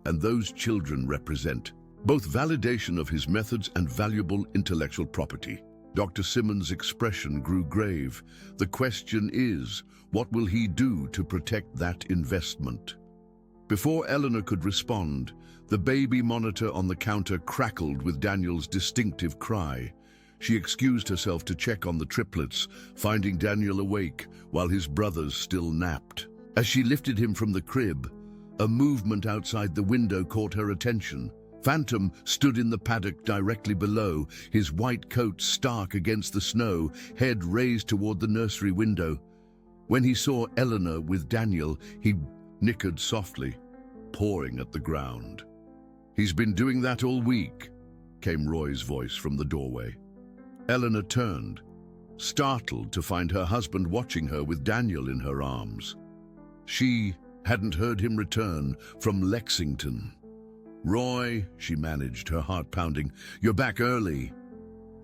S1: and those children represent both validation of his methods and valuable intellectual property." Dr. Simmons' expression grew grave. "The question is, what will he do to protect that investment?" Before Eleanor could respond, the baby monitor on the counter crackled with Daniel's distinctive cry. She excused herself to check on the triplets, finding Daniel awake while his brothers still napped. As she lifted him from the crib, a movement outside the window caught her attention. Phantom stood in the paddock directly below, his white coat stark against the snow, head raised toward the nursery window. When he saw Eleanor with Daniel, he nickered softly, pawing at the ground. "He's been doing that all week," came Roy's voice from the doorway. Eleanor turned, startled to find her husband watching her with Daniel in her arms. She Hadn't heard him return from Lexington. "Roy," she managed, her heart pounding, "you're back early."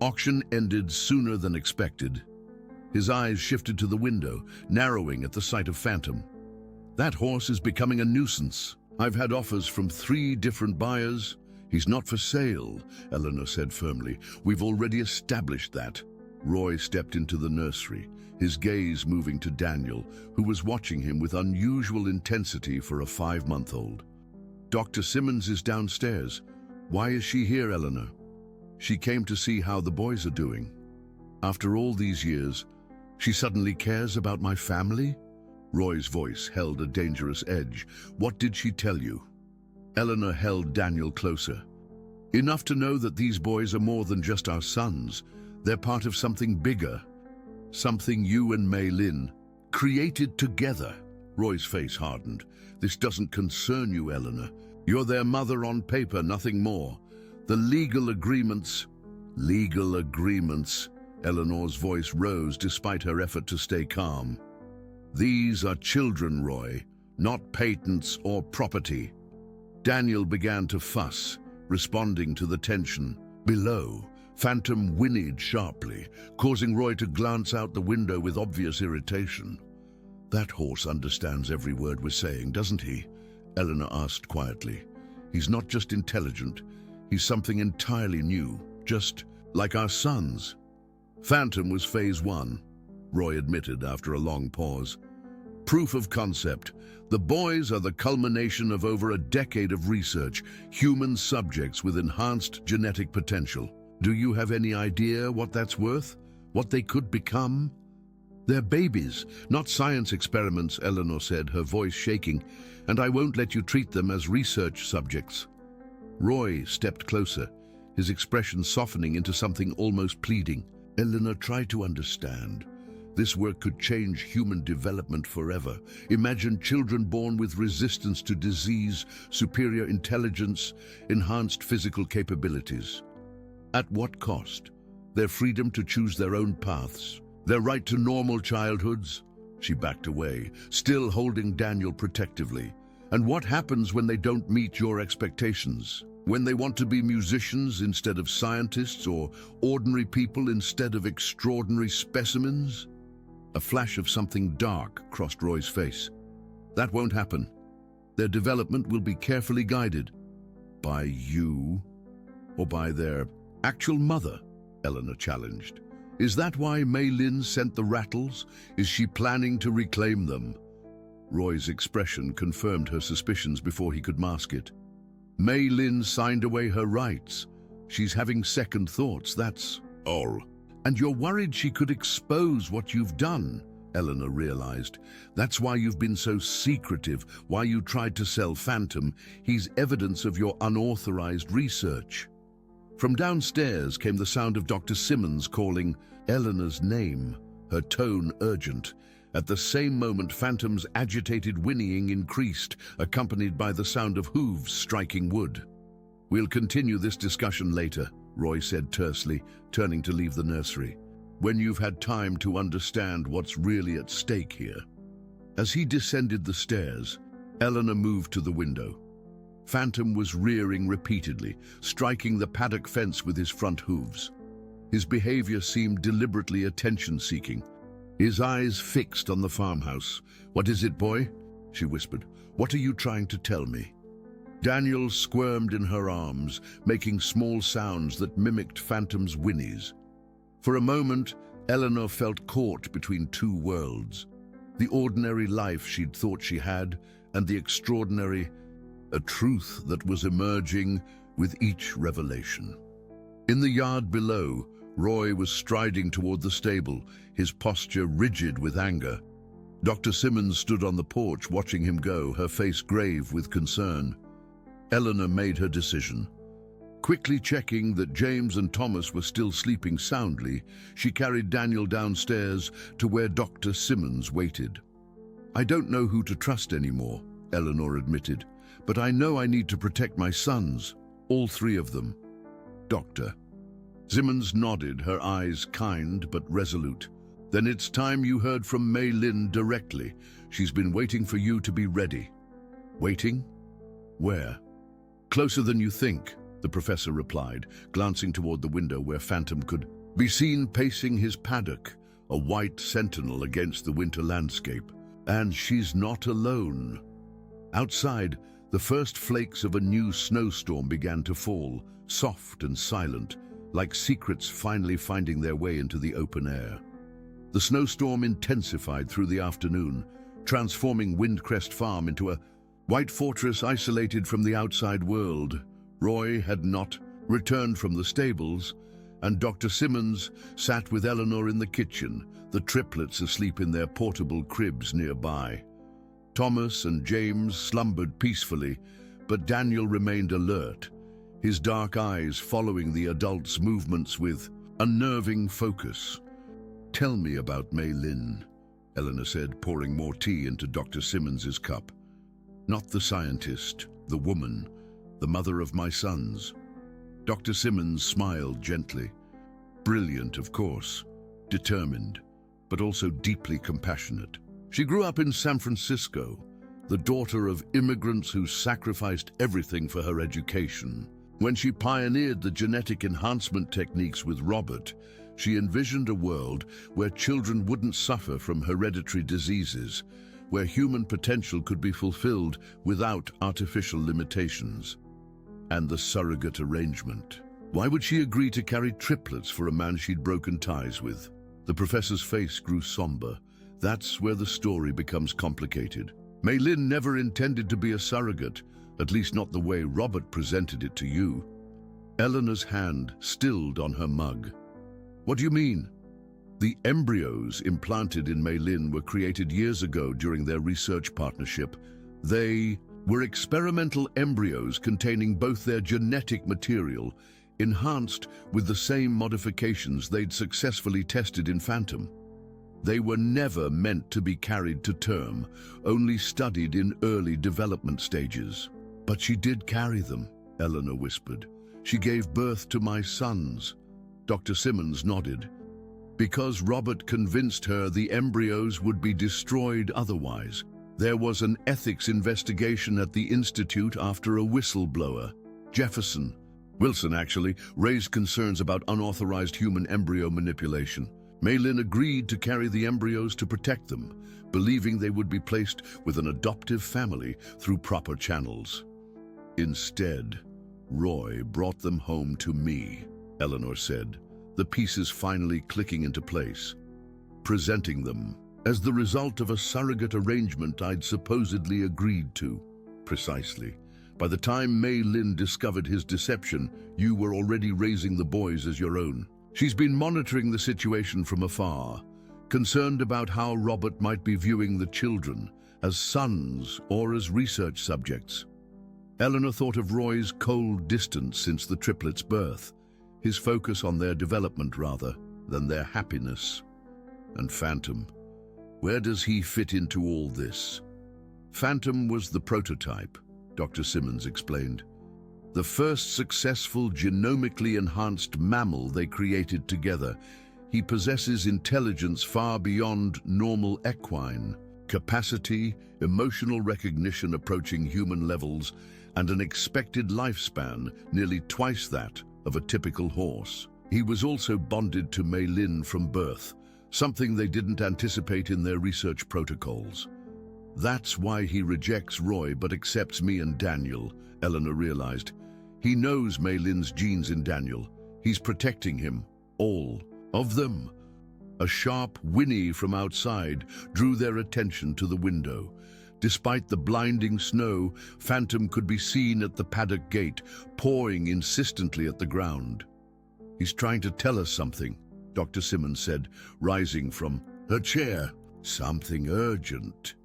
S1: Auction ended sooner than expected. His eyes shifted to the window, narrowing at the sight of Phantom. "That horse is becoming a nuisance. I've had offers from 3 different buyers." "He's not for sale," Eleanor said firmly. "We've already established that." Roy stepped into the nursery, his gaze moving to Daniel, who was watching him with unusual intensity for a 5-month-old. "Dr. Simmons is downstairs. Why is she here, Eleanor?" "She came to see how the boys are doing." "After all these years, she suddenly cares about my family?" Roy's voice held a dangerous edge. "What did she tell you?" Eleanor held Daniel closer. "Enough to know that these boys are more than just our sons. They're part of something bigger. Something you and Mei Lin created together." Roy's face hardened. "This doesn't concern you, Eleanor. You're their mother on paper, nothing more. The legal agreements..." "Legal agreements..." Eleanor's voice rose despite her effort to stay calm. "These are children, Roy, not patents or property." Daniel began to fuss, responding to the tension. Below, Phantom whinnied sharply, causing Roy to glance out the window with obvious irritation. "That horse understands every word we're saying, doesn't he?" Eleanor asked quietly. "He's not just intelligent, he's something entirely new, just like our sons." "Phantom was phase 1, Roy admitted after a long pause. "Proof of concept. The boys are the culmination of over a decade of research, human subjects with enhanced genetic potential. Do you have any idea what that's worth? What they could become?" "They're babies, not science experiments," Eleanor said, her voice shaking, "and I won't let you treat them as research subjects." Roy stepped closer, his expression softening into something almost pleading. "Eleanor, try to understand. This work could change human development forever. Imagine children born with resistance to disease, superior intelligence, enhanced physical capabilities. At what cost? Their freedom to choose their own paths, their right to normal childhoods." She backed away, still holding Daniel protectively. "And what happens when they don't meet your expectations? When they want to be musicians instead of scientists, or ordinary people instead of extraordinary specimens?" A flash of something dark crossed Roy's face. "That won't happen. Their development will be carefully guided." "By you? Or by their actual mother?" Eleanor challenged. "Is that why Mei Lin sent the rattles? Is she planning to reclaim them?" Roy's expression confirmed her suspicions before he could mask it. "Mei Lin signed away her rights. She's having second thoughts, that's all. And you're worried she could expose what you've done," Eleanor realized. "That's why you've been so secretive, why you tried to sell Phantom. He's evidence of your unauthorized research." From downstairs came the sound of Dr. Simmons calling Eleanor's name, her tone urgent. At the same moment, Phantom's agitated whinnying increased, accompanied by the sound of hooves striking wood. "We'll continue this discussion later," Roy said tersely, turning to leave the nursery, "when you've had time to understand what's really at stake here." As he descended the stairs, Eleanor moved to the window. Phantom was rearing repeatedly, striking the paddock fence with his front hooves. His behavior seemed deliberately attention-seeking, his eyes fixed on the farmhouse. "What is it, boy?" she whispered. "What are you trying to tell me?" Daniel squirmed in her arms, making small sounds that mimicked Phantom's whinnies. For a moment, Eleanor felt caught between 2 worlds. The ordinary life she'd thought she had, and the extraordinary, a truth that was emerging with each revelation. In the yard below, Roy was striding toward the stable, his posture rigid with anger. Dr. Simmons stood on the porch watching him go, her face grave with concern. Eleanor made her decision. Quickly checking that James and Thomas were still sleeping soundly, she carried Daniel downstairs to where Dr. Simmons waited. "I don't know who to trust anymore," Eleanor admitted, "but I know I need to protect my sons, all 3 of them." "Doctor." Simmons nodded, her eyes kind but resolute. "Then it's time you heard from Mei Lin directly. She's been waiting for you to be ready." Waiting? Where? Closer than you think, the professor replied, glancing toward the window where Phantom could be seen pacing his paddock, a white sentinel against the winter landscape. And she's not alone. Outside, the first flakes of a new snowstorm began to fall, soft and silent, like secrets finally finding their way into the open air. The snowstorm intensified through the afternoon, transforming Windcrest Farm into a white fortress isolated from the outside world. Roy had not returned from the stables, and Dr. Simmons sat with Eleanor in the kitchen, the triplets asleep in their portable cribs nearby. Thomas and James slumbered peacefully, but Daniel remained alert, his dark eyes following the adults' movements with unnerving focus. "Tell me about Mei Lin," Eleanor said, pouring more tea into Dr. Simmons's cup. "Not the scientist, the woman, the mother of my sons." Dr. Simmons smiled gently. Brilliant, of course, determined, but also deeply compassionate. She grew up in San Francisco, the daughter of immigrants who sacrificed everything for her education. When she pioneered the genetic enhancement techniques with Robert, she envisioned a world where children wouldn't suffer from hereditary diseases, where human potential could be fulfilled without artificial limitations. And the surrogate arrangement. Why would she agree to carry triplets for a man she'd broken ties with? The professor's face grew somber. That's where the story becomes complicated. Mei Lin never intended to be a surrogate, at least not the way Robert presented it to you. Eleanor's hand stilled on her mug. What do you mean? The embryos implanted in Mei Lin were created years ago during their research partnership. They were experimental embryos containing both their genetic material, enhanced with the same modifications they'd successfully tested in Phantom. They were never meant to be carried to term, only studied in early development stages. "But she did carry them," Eleanor whispered. "She gave birth to my sons." Dr. Simmons nodded. "Because Robert convinced her the embryos would be destroyed otherwise. There was an ethics investigation at the Institute after a whistleblower, Wilson actually, raised concerns about unauthorized human embryo manipulation. Mei Lin agreed to carry the embryos to protect them, believing they would be placed with an adoptive family through proper channels. Instead, Roy brought them home to me," Eleanor said, the pieces finally clicking into place, presenting them as the result of a surrogate arrangement I'd supposedly agreed to. "Precisely. By the time Mei Lin discovered his deception, you were already raising the boys as your own. She's been monitoring the situation from afar, concerned about how Robert might be viewing the children, as sons or as research subjects." Eleanor thought of Roy's cold distance since the triplets' birth, his focus on their development rather than their happiness. And Phantom, where does he fit into all this? Phantom was the prototype, Dr. Simmons explained. The first successful genomically enhanced mammal they created together. He possesses intelligence far beyond normal equine, capacity, emotional recognition approaching human levels, and an expected lifespan nearly twice that of a typical horse. He was also bonded to Mei Lin from birth, something they didn't anticipate in their research protocols. That's why he rejects Roy but accepts me and Daniel, Eleanor realized. He knows Mei Lin's genes in Daniel. He's protecting him, all of them. A sharp whinny from outside drew their attention to the window. Despite the blinding snow, Phantom could be seen at the paddock gate, pawing insistently at the ground. "He's trying to tell us something," Dr. Simmons said, rising from her chair. "Something urgent."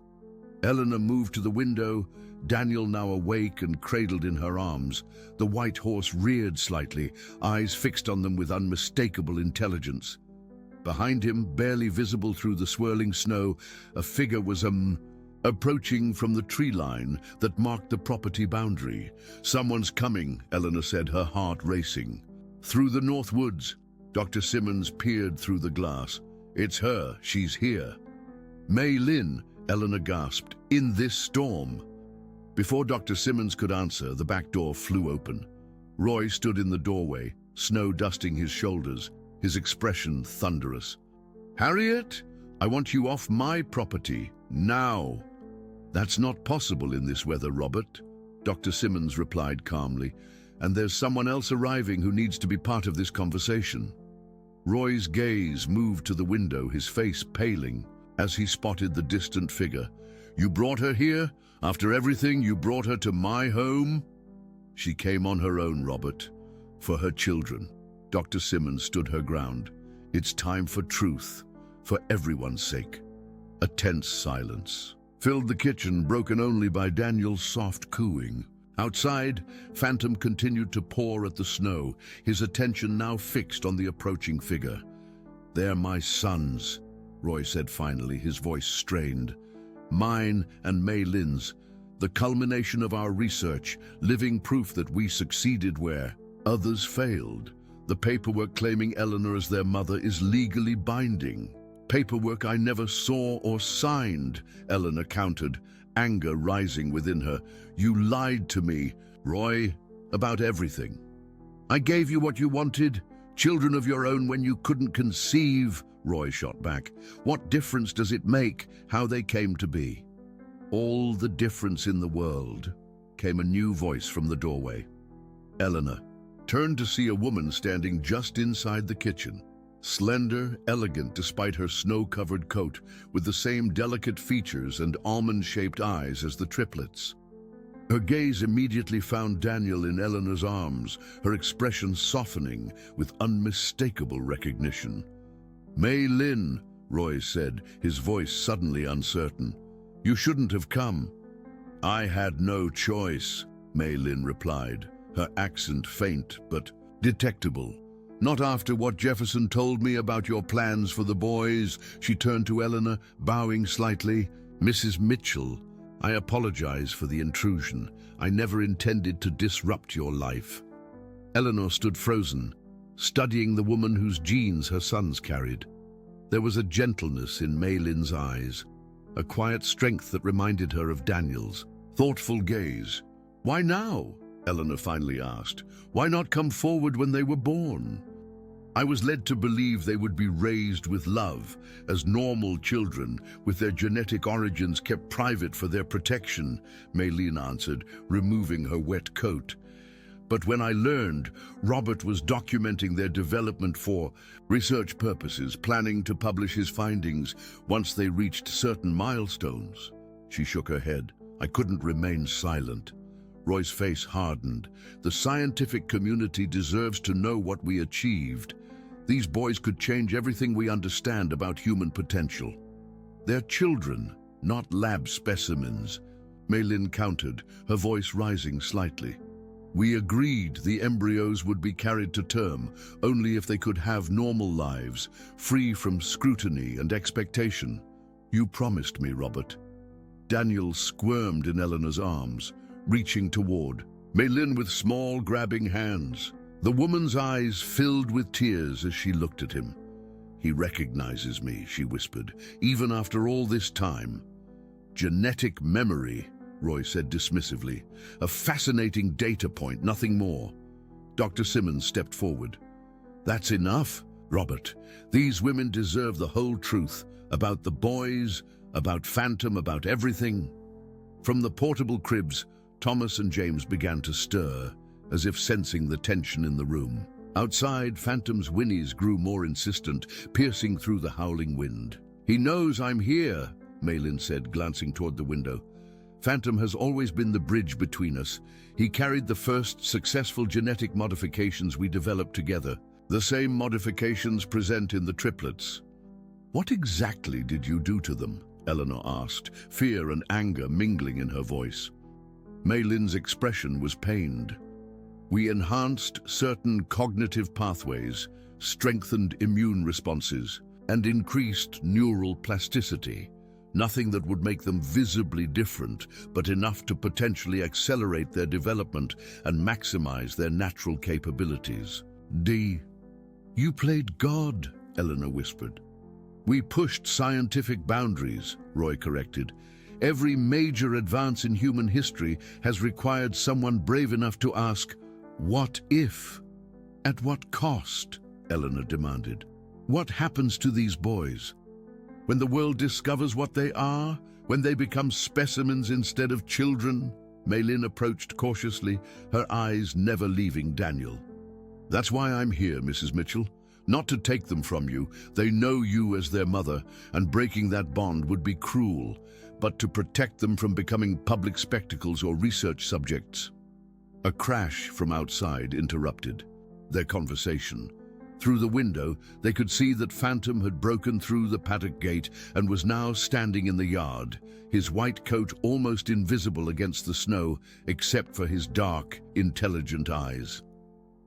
S1: Eleanor moved to the window, Daniel now awake and cradled in her arms. The white horse reared slightly, eyes fixed on them with unmistakable intelligence. Behind him, barely visible through the swirling snow, a figure was approaching from the tree line that marked the property boundary. "Someone's coming," Eleanor said, her heart racing. "Through the north woods." Dr. Simmons peered through the glass. "It's her. She's here." "Mei Lin," Eleanor gasped, "in this storm." Before Dr. Simmons could answer, the back door flew open. Roy stood in the doorway, snow dusting his shoulders, his expression thunderous. "Harriet, I want you off my property, now." "That's not possible in this weather, Robert," Dr. Simmons replied calmly, "and there's someone else arriving who needs to be part of this conversation." Roy's gaze moved to the window, his face paling, as he spotted the distant figure. "You brought her here? After everything, you brought her to my home?" "She came on her own, Robert. For her children." Dr. Simmons stood her ground. "It's time for truth, for everyone's sake." A tense silence filled the kitchen, broken only by Daniel's soft cooing. Outside, Phantom continued to paw at the snow, his attention now fixed on the approaching figure. "They're my sons," Roy said finally, his voice strained. "Mine and Mei Lin's, the culmination of our research, living proof that we succeeded where others failed. The paperwork claiming Eleanor as their mother is legally binding. Paperwork I never saw or signed," Eleanor countered, anger rising within her. "You lied to me, Roy, about everything. I gave you what you wanted, children of your own when you couldn't conceive," Roy shot back. "What difference does it make how they came to be?" "All the difference in the world," came a new voice from the doorway. Eleanor turned to see a woman standing just inside the kitchen. Slender, elegant despite her snow-covered coat, with the same delicate features and almond-shaped eyes as the triplets. Her gaze immediately found Daniel in Eleanor's arms, her expression softening with unmistakable recognition. "Mei Lin," Roy said, his voice suddenly uncertain. "You shouldn't have come." "I had no choice," Mei Lin replied, her accent faint but detectable. "Not after what Jefferson told me about your plans for the boys." She turned to Eleanor, bowing slightly. "Mrs. Mitchell, I apologize for the intrusion. I never intended to disrupt your life." Eleanor stood frozen, studying the woman whose genes her sons carried. There was a gentleness in Mei Lin's eyes, a quiet strength that reminded her of Daniel's thoughtful gaze. "Why now?" Eleanor finally asked. "Why not come forward when they were born?" "I was led to believe they would be raised with love, as normal children, with their genetic origins kept private for their protection," Mei Lin answered, removing her wet coat. "But when I learned Robert was documenting their development for research purposes, planning to publish his findings once they reached certain milestones," she shook her head. "I couldn't remain silent." Roy's face hardened. "The scientific community deserves to know what we achieved. These boys could change everything we understand about human potential." "They're children, not lab specimens," Mei Lin countered, her voice rising slightly. "We agreed the embryos would be carried to term only if they could have normal lives, free from scrutiny and expectation. You promised me, Robert." Daniel squirmed in Eleanor's arms, reaching toward Mei Lin with small, grabbing hands. The woman's eyes filled with tears as she looked at him. "He recognizes me," she whispered, "even after all this time." "Genetic memory," Roy said dismissively. "A fascinating data point, nothing more." Dr. Simmons stepped forward. "That's enough, Robert. These women deserve the whole truth about the boys, about Phantom, about everything." From the portable cribs, Thomas and James began to stir, as if sensing the tension in the room. Outside, Phantom's whinnies grew more insistent, piercing through the howling wind. "He knows I'm here," Mei Lin said, glancing toward the window. "Phantom has always been the bridge between us. He carried the first successful genetic modifications we developed together. The same modifications present in the triplets." "What exactly did you do to them?" Eleanor asked, fear and anger mingling in her voice. Mei Lin's expression was pained. "We enhanced certain cognitive pathways, strengthened immune responses, and increased neural plasticity. Nothing that would make them visibly different, but enough to potentially accelerate their development and maximize their natural capabilities." "You played God," Eleanor whispered. "We pushed scientific boundaries," Roy corrected. Every major advance in human history has required someone brave enough to ask, "What if?" "At what cost?" Eleanor demanded. "What happens to these boys? When the world discovers what they are? When they become specimens instead of children?" Maylin approached cautiously, her eyes never leaving Daniel. "That's why I'm here, Mrs. Mitchell. Not to take them from you. They know you as their mother, and breaking that bond would be cruel, but to protect them from becoming public spectacles or research subjects." A crash from outside interrupted their conversation. Through the window, they could see that Phantom had broken through the paddock gate and was now standing in the yard, his white coat almost invisible against the snow, except for his dark, intelligent eyes.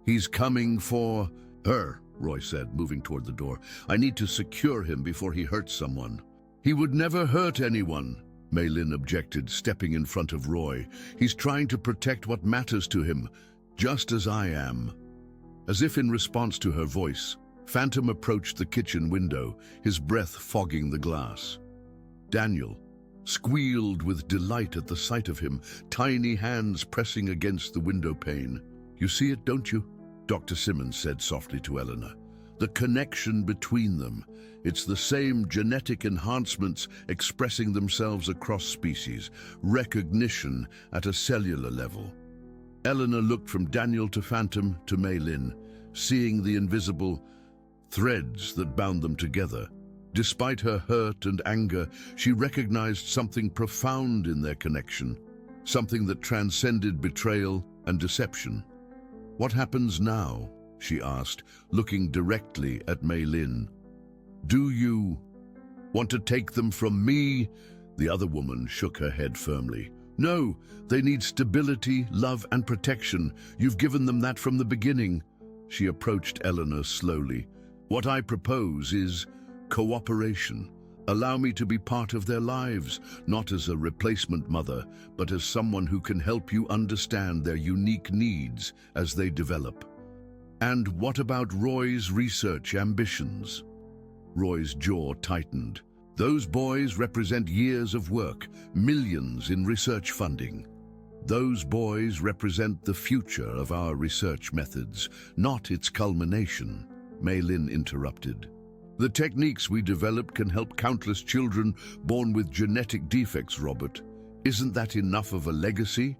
S1: "He's coming for her," Roy said, moving toward the door. "I need to secure him before he hurts someone." "He would never hurt anyone," Maylin objected, stepping in front of Roy. "He's trying to protect what matters to him, just as I am." As if in response to her voice, Phantom approached the kitchen window, his breath fogging the glass. Daniel squealed with delight at the sight of him, tiny hands pressing against the window pane. "You see it, don't you?" Dr. Simmons said softly to Eleanor. "The connection between them. It's the same genetic enhancements expressing themselves across species, recognition at a cellular level." Eleanor looked from Daniel to Phantom to Maylin, seeing the invisible threads that bound them together. Despite her hurt and anger, she recognized something profound in their connection, something that transcended betrayal and deception. "What happens now?" she asked, looking directly at Maylin. "Do you want to take them from me?" The other woman shook her head firmly. "No, they need stability, love, and protection. You've given them that from the beginning." She approached Eleanor slowly. "What I propose is cooperation. Allow me to be part of their lives, not as a replacement mother, but as someone who can help you understand their unique needs as they develop." "And what about Roy's research ambitions?" Roy's jaw tightened. "Those boys represent years of work, millions in research funding. Those boys represent the future of our research methods, not its culmination," Maylin interrupted. "The techniques we develop can help countless children born with genetic defects, Robert. Isn't that enough of a legacy?"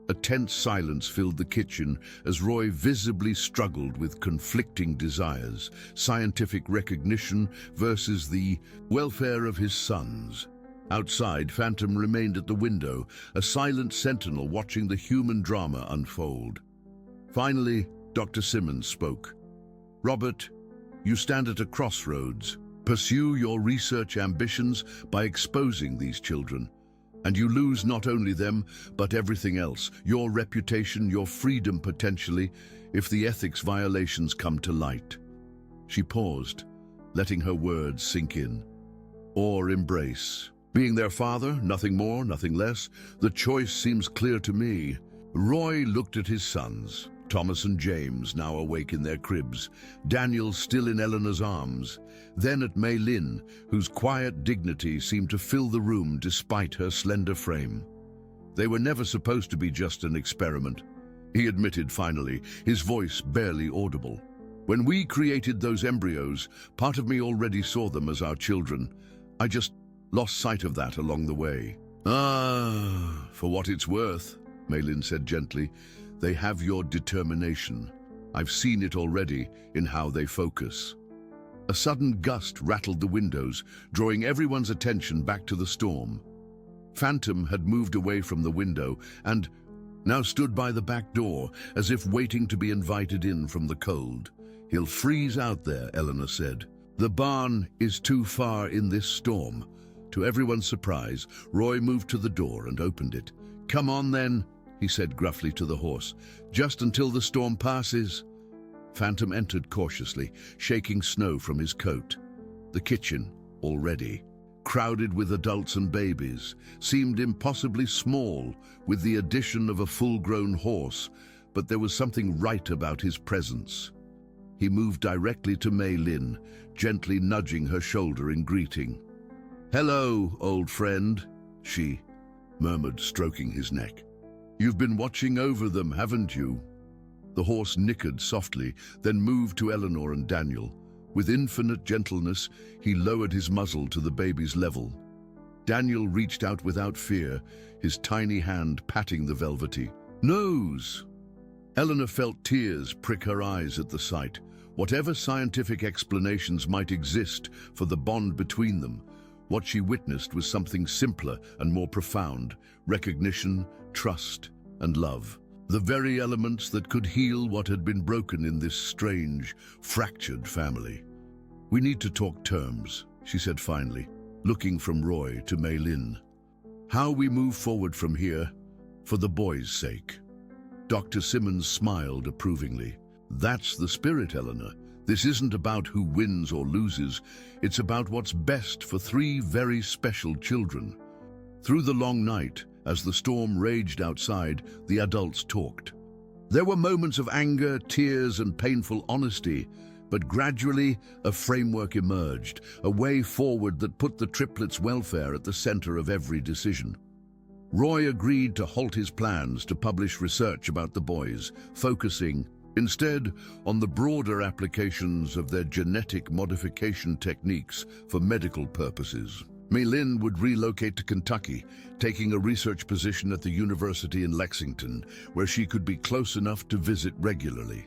S1: A tense silence filled the kitchen as Roy visibly struggled with conflicting desires, scientific recognition versus the welfare of his sons. Outside, Phantom remained at the window, a silent sentinel watching the human drama unfold. Finally, Dr. Simmons spoke. "Robert, you stand at a crossroads. Pursue your research ambitions by exposing these children. And you lose not only them, but everything else, your reputation, your freedom potentially, if the ethics violations come to light." She paused, letting her words sink in. "Or embrace. Being their father, nothing more, nothing less, the choice seems clear to me." Roy looked at his sons, Thomas and James, now awake in their cribs, Daniel still in Eleanor's arms, then at Maylin, whose quiet dignity seemed to fill the room despite her slender frame. "They were never supposed to be just an experiment," he admitted finally, his voice barely audible. "When we created those embryos, part of me already saw them as our children. I just lost sight of that along the way." "Ah, for what it's worth," Maylin said gently, "they have your determination. I've seen it already in how they focus." A sudden gust rattled the windows, drawing everyone's attention back to the storm. Phantom had moved away from the window and now stood by the back door, as if waiting to be invited in from the cold. "He'll freeze out there," Eleanor said. "The barn is too far in this storm." To everyone's surprise, Roy moved to the door and opened it. "Come on then," he said gruffly to the horse. "Just until the storm passes." Phantom entered cautiously, shaking snow from his coat. The kitchen, already crowded with adults and babies, seemed impossibly small with the addition of a full-grown horse, but there was something right about his presence. He moved directly to Maylin, gently nudging her shoulder in greeting. "Hello, old friend." she murmured, stroking his neck. You've been watching over them, haven't you? The horse nickered softly, then moved to Eleanor and Daniel. With infinite gentleness, he lowered his muzzle to the baby's level. Daniel reached out without fear, his tiny hand patting the velvety nose. Eleanor felt tears prick her eyes at the sight. Whatever scientific explanations might exist for the bond between them, what she witnessed was something simpler and more profound: recognition, trust, and love. The very elements that could heal what had been broken in this strange, fractured family. We need to talk terms, she said finally, looking from Roy to Mei Lin. How we move forward from here, for the boys' sake. Dr. Simmons smiled approvingly. That's the spirit, Eleanor. This isn't about who wins or loses. It's about what's best for three very special children. Through the long night, as the storm raged outside, the adults talked. There were moments of anger, tears, and painful honesty, but gradually a framework emerged, a way forward that put the triplets' welfare at the center of every decision. Roy agreed to halt his plans to publish research about the boys, focusing instead on the broader applications of their genetic modification techniques for medical purposes. Mei Lin would relocate to Kentucky, taking a research position at the university in Lexington, where she could be close enough to visit regularly.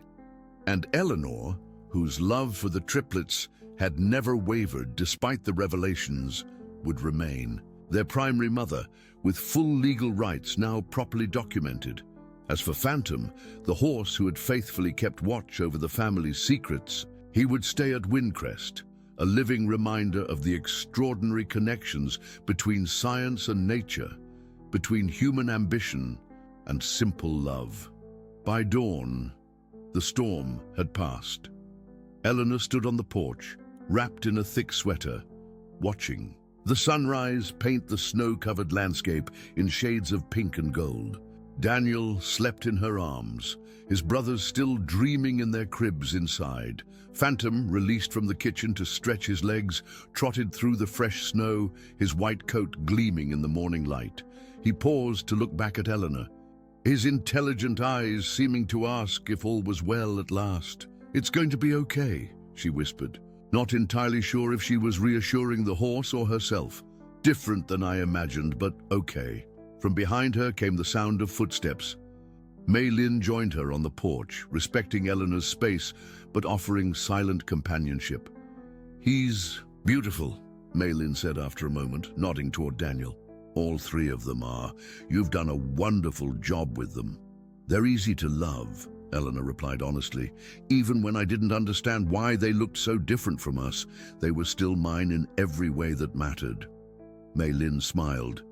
S1: And Eleanor, whose love for the triplets had never wavered despite the revelations, would remain their primary mother, with full legal rights now properly documented. As for Phantom, the horse who had faithfully kept watch over the family's secrets, he would stay at Windcrest, a living reminder of the extraordinary connections between science and nature, between human ambition and simple love. By dawn, the storm had passed. Eleanor stood on the porch, wrapped in a thick sweater, watching the sunrise paint the snow-covered landscape in shades of pink and gold. Daniel slept in her arms, his brothers still dreaming in their cribs inside. Phantom, released from the kitchen to stretch his legs, trotted through the fresh snow, his white coat gleaming in the morning light. He paused to look back at Eleanor, his intelligent eyes seeming to ask if all was well at last. "It's going to be okay," she whispered, not entirely sure if she was reassuring the horse or herself. "Different than I imagined, but okay." From behind her came the sound of footsteps. Mei Lin joined her on the porch, respecting Eleanor's space, but offering silent companionship. "He's beautiful," Mei Lin said after a moment, nodding toward Daniel. "All three of them are. You've done a wonderful job with them." "They're easy to love," Eleanor replied honestly. "Even when I didn't understand why they looked so different from us, they were still mine in every way that mattered." Mei Lin smiled.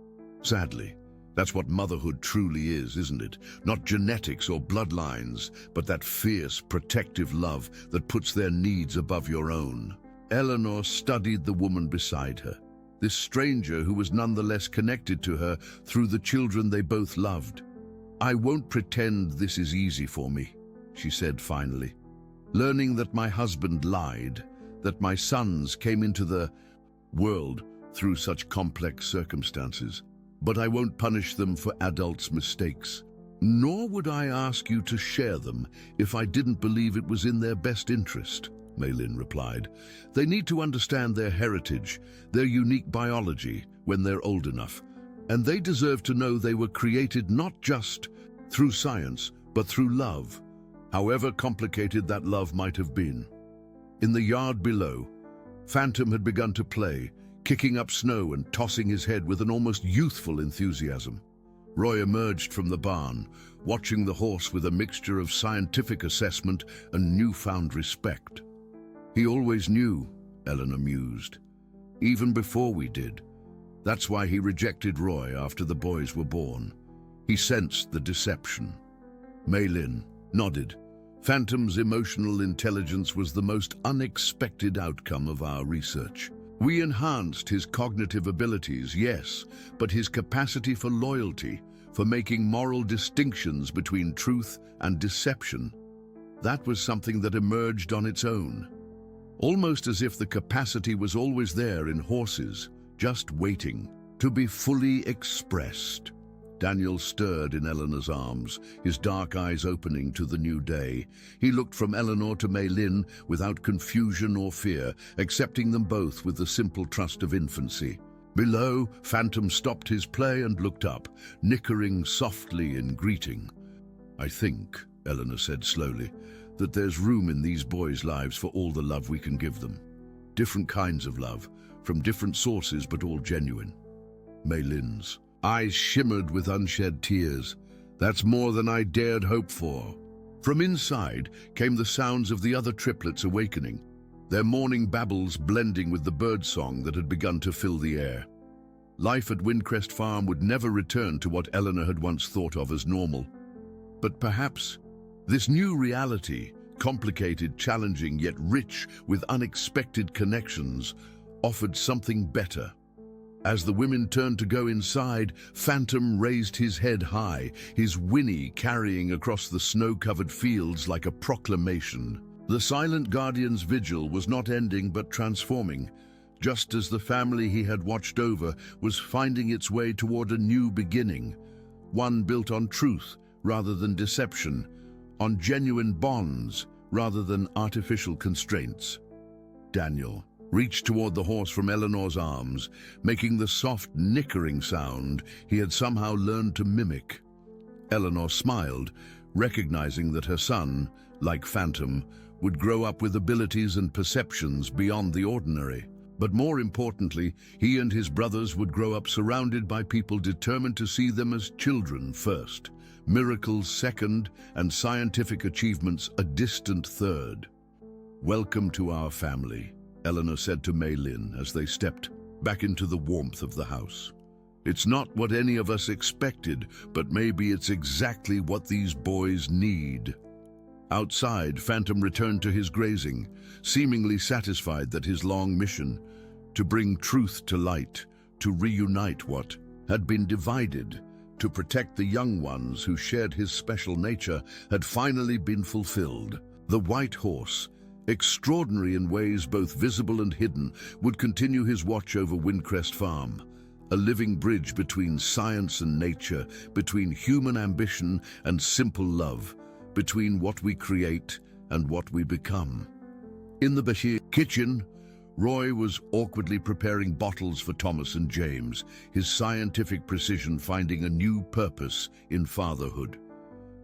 S1: "Sadly, that's what motherhood truly is, isn't it? Not genetics or bloodlines, but that fierce, protective love that puts their needs above your own." Eleanor studied the woman beside her, this stranger who was nonetheless connected to her through the children they both loved. "I won't pretend this is easy for me," she said finally. "Learning that my husband lied, that my sons came into the world through such complex circumstances. But I won't punish them for adults' mistakes. Nor would I ask you to share them if I didn't believe it was in their best interest," Mei Lin replied. "They need to understand their heritage, their unique biology, when they're old enough. And they deserve to know they were created not just through science, but through love, however complicated that love might have been." In the yard below, Phantom had begun to play, kicking up snow and tossing his head with an almost youthful enthusiasm. Roy emerged from the barn, watching the horse with a mixture of scientific assessment and newfound respect. "He always knew," Eleanor mused. "Even before we did. That's why he rejected Roy after the boys were born. He sensed the deception." Mei Lin nodded. "Phantom's emotional intelligence was the most unexpected outcome of our research. We enhanced his cognitive abilities, yes, but his capacity for loyalty, for making moral distinctions between truth and deception, that was something that emerged on its own. Almost as if the capacity was always there in horses, just waiting." to be fully expressed. Daniel stirred in Eleanor's arms, his dark eyes opening to the new day. He looked from Eleanor to Mei Lin without confusion or fear, accepting them both with the simple trust of infancy. Below, Phantom stopped his play and looked up, nickering softly in greeting. "I think," Eleanor said slowly, "that there's room in these boys' lives for all the love we can give them. Different kinds of love, from different sources but all genuine." Mei Lin's eyes shimmered with unshed tears. "That's more than I dared hope for." From inside came the sounds of the other triplets awakening, their morning babbles blending with the birdsong that had begun to fill the air. Life at Windcrest Farm would never return to what Eleanor had once thought of as normal. But perhaps this new reality, complicated, challenging, yet rich with unexpected connections, offered something better. As the women turned to go inside, Phantom raised his head high, his whinny carrying across the snow-covered fields like a proclamation. The silent guardian's vigil was not ending but transforming, just as the family he had watched over was finding its way toward a new beginning, one built on truth rather than deception, on genuine bonds rather than artificial constraints. Daniel reached toward the horse from Eleanor's arms, making the soft nickering sound he had somehow learned to mimic. Eleanor smiled, recognizing that her son, like Phantom, would grow up with abilities and perceptions beyond the ordinary. But more importantly, he and his brothers would grow up surrounded by people determined to see them as children first, miracles second, and scientific achievements a distant third. "Welcome to our family," Eleanor said to Mei Lin as they stepped back into the warmth of the house. "It's not what any of us expected, but maybe it's exactly what these boys need." Outside, Phantom returned to his grazing, seemingly satisfied that his long mission, to bring truth to light, to reunite what had been divided, to protect the young ones who shared his special nature, had finally been fulfilled. The white horse, extraordinary in ways both visible and hidden, would continue his watch over Windcrest Farm, a living bridge between science and nature, between human ambition and simple love, between what we create and what we become. In the Bashir kitchen, Roy was awkwardly preparing bottles for Thomas and James, his scientific precision finding a new purpose in fatherhood.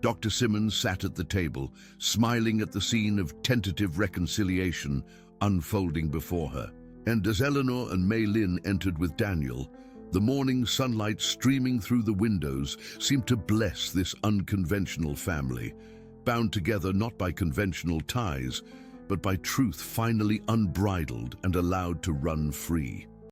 S1: Dr. Simmons sat at the table, smiling at the scene of tentative reconciliation unfolding before her. And as Eleanor and Mei Lin entered with Daniel, the morning sunlight streaming through the windows seemed to bless this unconventional family, bound together not by conventional ties, but by truth finally unbridled and allowed to run free.